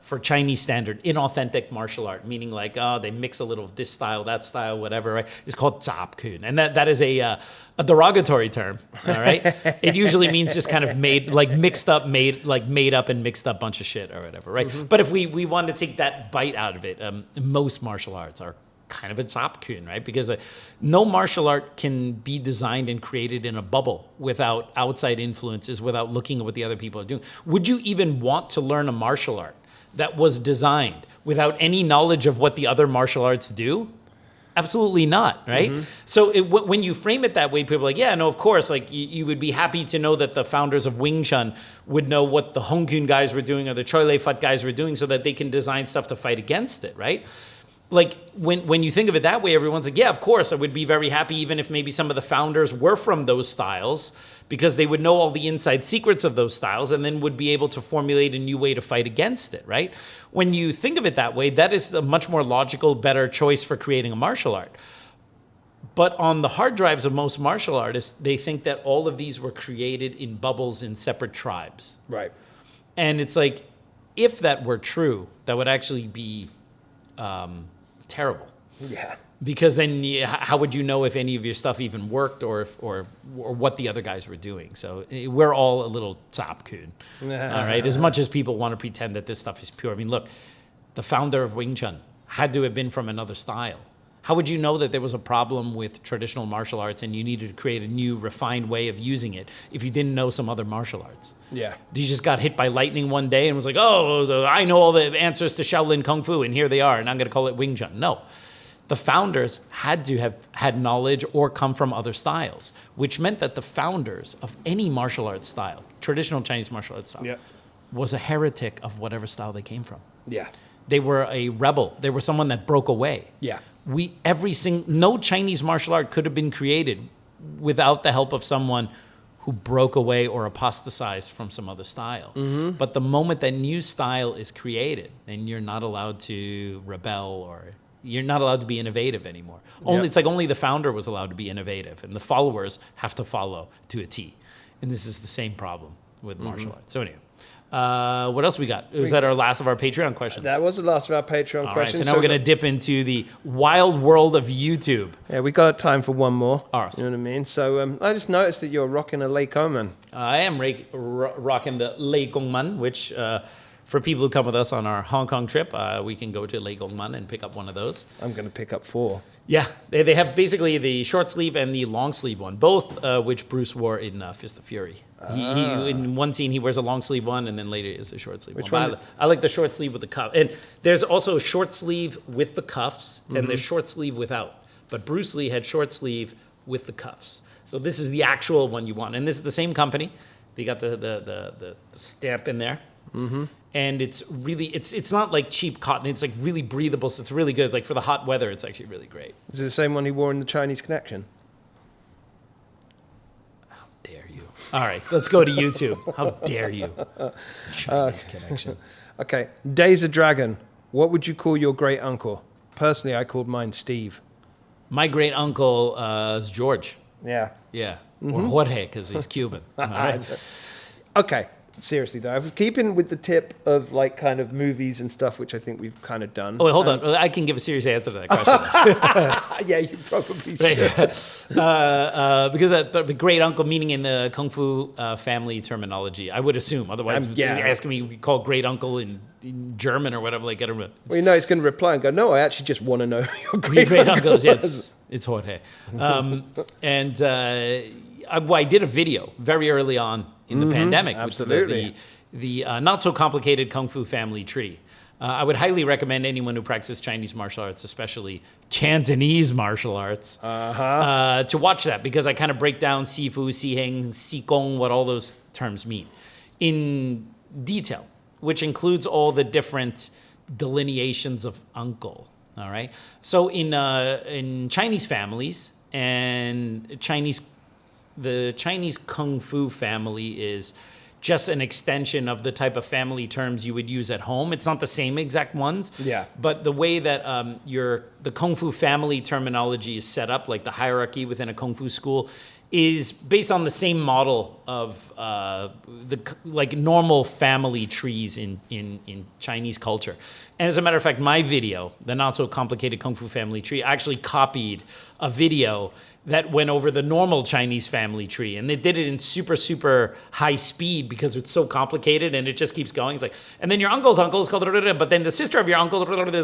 for Chinese standard, inauthentic martial art, meaning like, they mix a little of this style, that style, whatever, right? It's called Zap Kun. And that is a derogatory term, all right? It usually means just kind of made up and mixed up bunch of shit or whatever, right? But if we want to take that bite out of it, most martial arts are kind of a Zap Kun, right? Because no martial art can be designed and created in a bubble without outside influences, without looking at what the other people are doing. Would you even want to learn a martial art that was designed without any knowledge of what the other martial arts do? Absolutely not, right? So when you frame it that way, people are like, yeah, no, of course. Like you would be happy to know that the founders of Wing Chun would know what the Hong Kong guys were doing or the Choi Lei Fut guys were doing so that they can design stuff to fight against it, right? Like when you think of it that way, everyone's like, yeah, of course, I would be very happy even if maybe some of the founders were from those styles because they would know all the inside secrets of those styles and then would be able to formulate a new way to fight against it, right? When you think of it that way, that is a much more logical, better choice for creating a martial art. But on the hard drives of most martial artists, they think that all of these were created in bubbles in separate tribes. Right. And it's like, if that were true, that would actually be terrible. Yeah. Because then how would you know if any of your stuff even worked or what the other guys were doing? So we're all a little Zap Kun. All right. As much as people want to pretend that this stuff is pure. I mean, look, the founder of Wing Chun had to have been from another style. How would you know that there was a problem with traditional martial arts and you needed to create a new refined way of using it if you didn't know some other martial arts? Yeah. You just got hit by lightning one day and was like, I know all the answers to Shaolin Kung Fu and here they are and I'm going to call it Wing Chun. No. The founders had to have had knowledge or come from other styles, which meant that the founders of any martial arts style, traditional Chinese martial arts style, was a heretic of whatever style they came from. Yeah. They were a rebel. They were someone that broke away. Yeah. No Chinese martial art could have been created without the help of someone who broke away or apostatized from some other style. Mm-hmm. But the moment that new style is created, then you're not allowed to rebel or you're not allowed to be innovative anymore. It's like only the founder was allowed to be innovative, and the followers have to follow to a T. And this is the same problem with martial arts. So anyway, what else we got? Was that our last of our Patreon questions? That was the last of our Patreon All questions. right, so now we're going to dip into the wild world of YouTube. Yeah, we got time for one more. Awesome. You know what I mean? So I just noticed that you're rocking a Lake Oman. I am rocking the Lei Gongman, which for people who come with us on our Hong Kong trip, we can go to Lei Gongman and pick up one of those. I'm going to pick up 4. Yeah, they have basically the short sleeve and the long sleeve one, both which Bruce wore in Fist of Fury. He in one scene he wears a long sleeve one, and then later is a short sleeve one. I like the short sleeve with the cuff. And there's also a short sleeve with the cuffs, and there's short sleeve without. But Bruce Lee had short sleeve with the cuffs. So this is the actual one you want, and this is the same company. They got the stamp in there. Mm-hmm. And it's really, it's not like cheap cotton. It's like really breathable. So it's really good. Like for the hot weather, it's actually really great. Is it the same one he wore in the Chinese Connection? How dare you? All right, let's go to YouTube. How dare you? Chinese Connection. Okay, Days of Dragon. What would you call your great uncle? Personally, I called mine Steve. My great uncle is George. Yeah. Yeah. Or Jorge, because he's Cuban. All right. Okay. Seriously though, I was keeping with the tip of like kind of movies and stuff, which I think we've kind of done. Oh, wait, hold on. I can give a serious answer to that question. Yeah, you probably should. Because the great uncle, meaning in the Kung Fu family terminology, I would assume. Otherwise, you're asking me, we call great uncle in German or whatever. Like, I don't know. Well, you know, he's going to reply and go, "No, I actually just want to know who your great uncle is." Yeah, it's Jorge. I did a video very early on in the pandemic, absolutely. which the not so complicated Kung Fu family tree. I would highly recommend anyone who practices Chinese martial arts, especially Cantonese martial arts, to watch that, because I kind of break down Sifu, Siheng, Sikong, what all those terms mean in detail, which includes all the different delineations of uncle. All right. So in Chinese families and the Chinese Kung Fu family is just an extension of the type of family terms you would use at home. It's not the same exact ones. Yeah. But the way that the Kung Fu family terminology is set up, like the hierarchy within a Kung Fu school, is based on the same model of like normal family trees in Chinese culture. And as a matter of fact, my video, the Not So Complicated Kung Fu Family Tree, actually copied a video that went over the normal Chinese family tree. And they did it in super, super high speed because it's so complicated and it just keeps going. It's like, and then your uncle's uncle is called, but then the sister of your uncle, and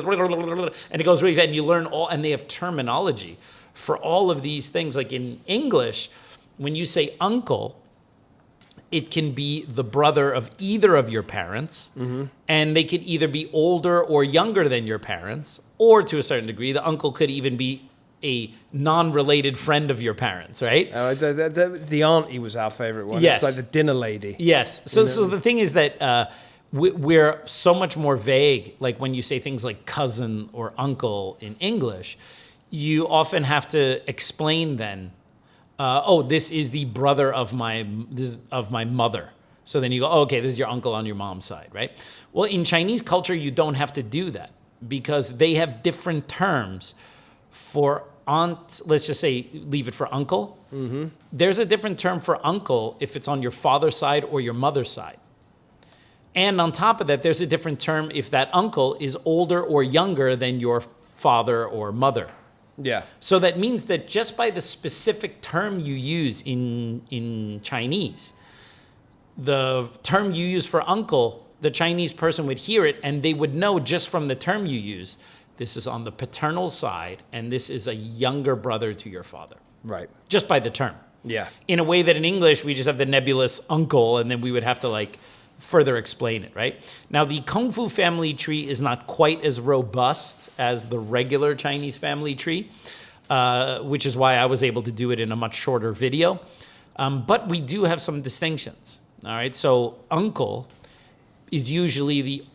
it goes really fast, and you learn all, and they have terminology for all of these things. Like in English, when you say uncle, it can be the brother of either of your parents, and they could either be older or younger than your parents, or to a certain degree, the uncle could even be a non-related friend of your parents, right? The auntie was our favorite one. Yes. It's like the dinner lady. Yes. So the thing is that we're so much more vague. Like when you say things like cousin or uncle in English, you often have to explain then, this is the brother of my mother. So then you go, okay, this is your uncle on your mom's side, right? Well, in Chinese culture, you don't have to do that because they have different terms for aunt. Let's just say, leave it for uncle. Mm-hmm. There's a different term for uncle if it's on your father's side or your mother's side. And on top of that, there's a different term if that uncle is older or younger than your father or mother. Yeah. So that means that just by the specific term you use in Chinese, the term you use for uncle, the Chinese person would hear it and they would know just from the term you use, this is on the paternal side and this is a younger brother to your father. Right. Just by the term. Yeah. In a way that in English, we just have the nebulous uncle and then we would have to like further explain it, right? Now, the Kung Fu family tree is not quite as robust as the regular Chinese family tree, which is why I was able to do it in a much shorter video. But we do have some distinctions, all right? So uncle is usually the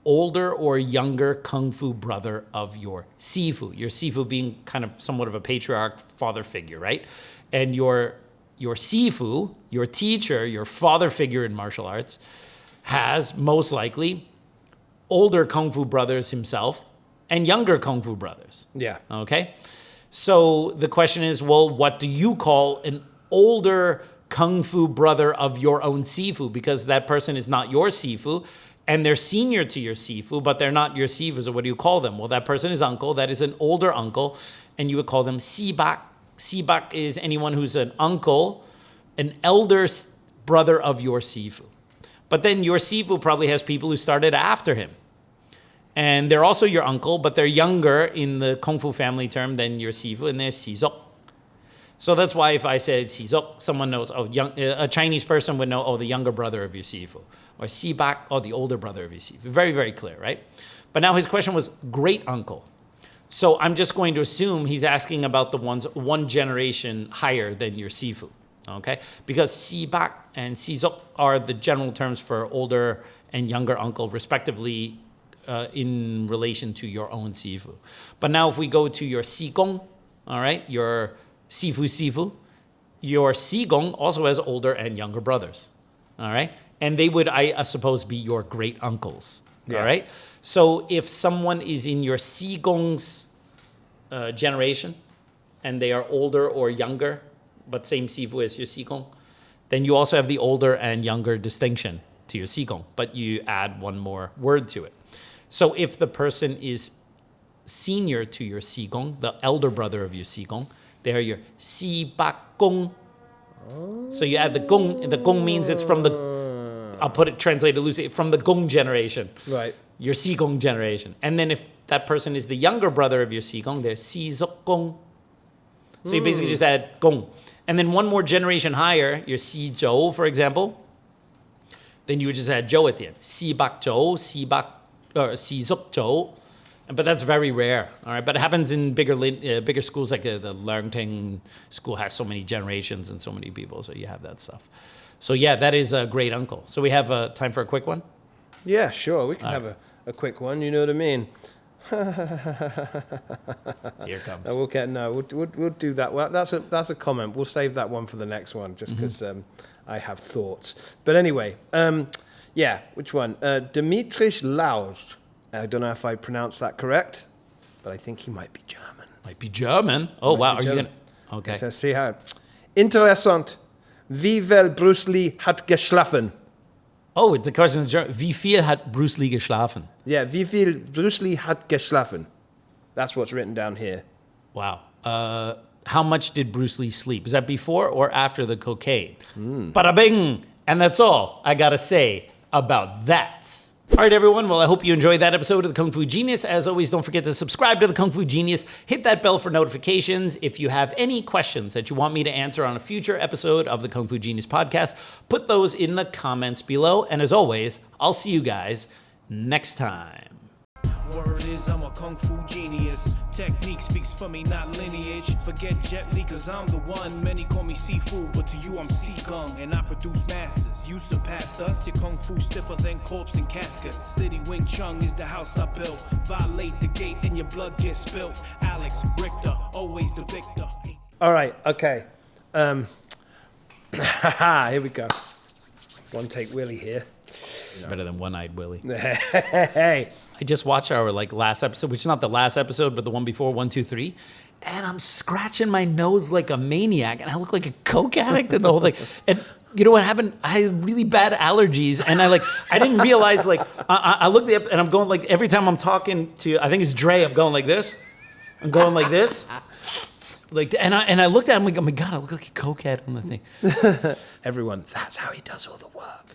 older or younger kung fu brother of your sifu. Your sifu being kind of somewhat of a patriarch father figure, right? And your sifu, your teacher, your father figure in martial arts, has most likely older kung fu brothers himself and younger kung fu brothers. Yeah. Okay? So the question is, well, what do you call an older kung fu brother of your own sifu? Because that person is not your sifu, and they're senior to your sifu, but they're not your sifu. So what do you call them? Well, that person is uncle. That is an older uncle, and you would call them sibak. Sibak is anyone who's an uncle, an elder brother of your sifu. But then your sifu probably has people who started after him. And they're also your uncle, but they're younger in the Kung Fu family term than your sifu, and they're sizok. So that's why if I said sizok, someone knows, a Chinese person would know, the younger brother of your sifu. Or sibak, the older brother of your sifu. Very, very clear, right? But now his question was great uncle. So I'm just going to assume he's asking about the ones one generation higher than your sifu, okay? Because sibak and sizok are the general terms for older and younger uncle, respectively, in relation to your own sifu. But now if we go to your sigong, all right, your sifu, your sigong also has older and younger brothers, all right? And they would, I suppose, be your great uncles, all right? So if someone is in your sigong's generation and they are older or younger, but same sifu as your sigong, then you also have the older and younger distinction to your sigong, but you add one more word to it. So if the person is senior to your sigong, the elder brother of your sigong, they are your sibakong. So you add the gong, and the gong means it's from the, I'll put it translated loosely, from the gong generation. Right. Your sigong generation. And then if that person is the younger brother of your sigong, they're sizokgong. So you basically just add gong. And then one more generation higher, your sijou, for example, then you would just add zhou at the end. Sibakzhou, sizokzhou. But that's very rare, all right? But it happens in bigger schools, like the Learning school has so many generations and so many people, so you have that stuff. So yeah, that is a great uncle. So we have time for a quick one? Yeah, sure. We can have a quick one. You know what I mean? Here it comes. We'll do that. Well, that's a comment. We'll save that one for the next one, just because I have thoughts. But anyway, yeah, which one? Dimitris Laus. I don't know if I pronounced that correct, but I think he might be German. Might be German? Oh, wow. Are you going to... Okay. So see how... Interessant. Wie viel Bruce Lee hat geschlafen? Oh, the question is German. Wie viel hat Bruce Lee geschlafen? Yeah, wie viel Bruce Lee hat geschlafen? That's what's written down here. Wow. How much did Bruce Lee sleep? Is that before or after the cocaine? Bada bing! And that's all I got to say about that. All right, everyone. Well, I hope you enjoyed that episode of the Kung Fu Genius. As always, don't forget to subscribe to the Kung Fu Genius. Hit that bell for notifications. If you have any questions that you want me to answer on a future episode of the Kung Fu Genius podcast, put those in the comments below. And as always, I'll see you guys next time. Word is I'm a kung fu genius. Technique speaks for me, not lineage. Forget Jet Li, cause I'm the one. Many call me seafood, but to you I'm Seagung. And I produce masters. You surpassed us. Your kung fu stiffer than corpse and caskets. City Wing Chun is the house I built. Violate the gate and your blood gets spilt. Alex, Richter, always the victor. All right, okay. Here we go. One take Willie here. Better than One-Eyed Willie. Hey. I just watched our last episode, which is not the last episode, but the one before, 1, 2, 3. And I'm scratching my nose like a maniac, and I look like a coke addict and the whole thing. And you know what happened? I had really bad allergies, and I didn't realize, I looked up and I'm going every time I'm talking to, I think it's Dre, I'm going like this. I'm going like this. And I looked at him like, oh my God, I look like a cokehead on the thing. Everyone, that's how he does all the work.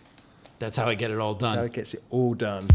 That's how I get it all done. That's how he gets it all done.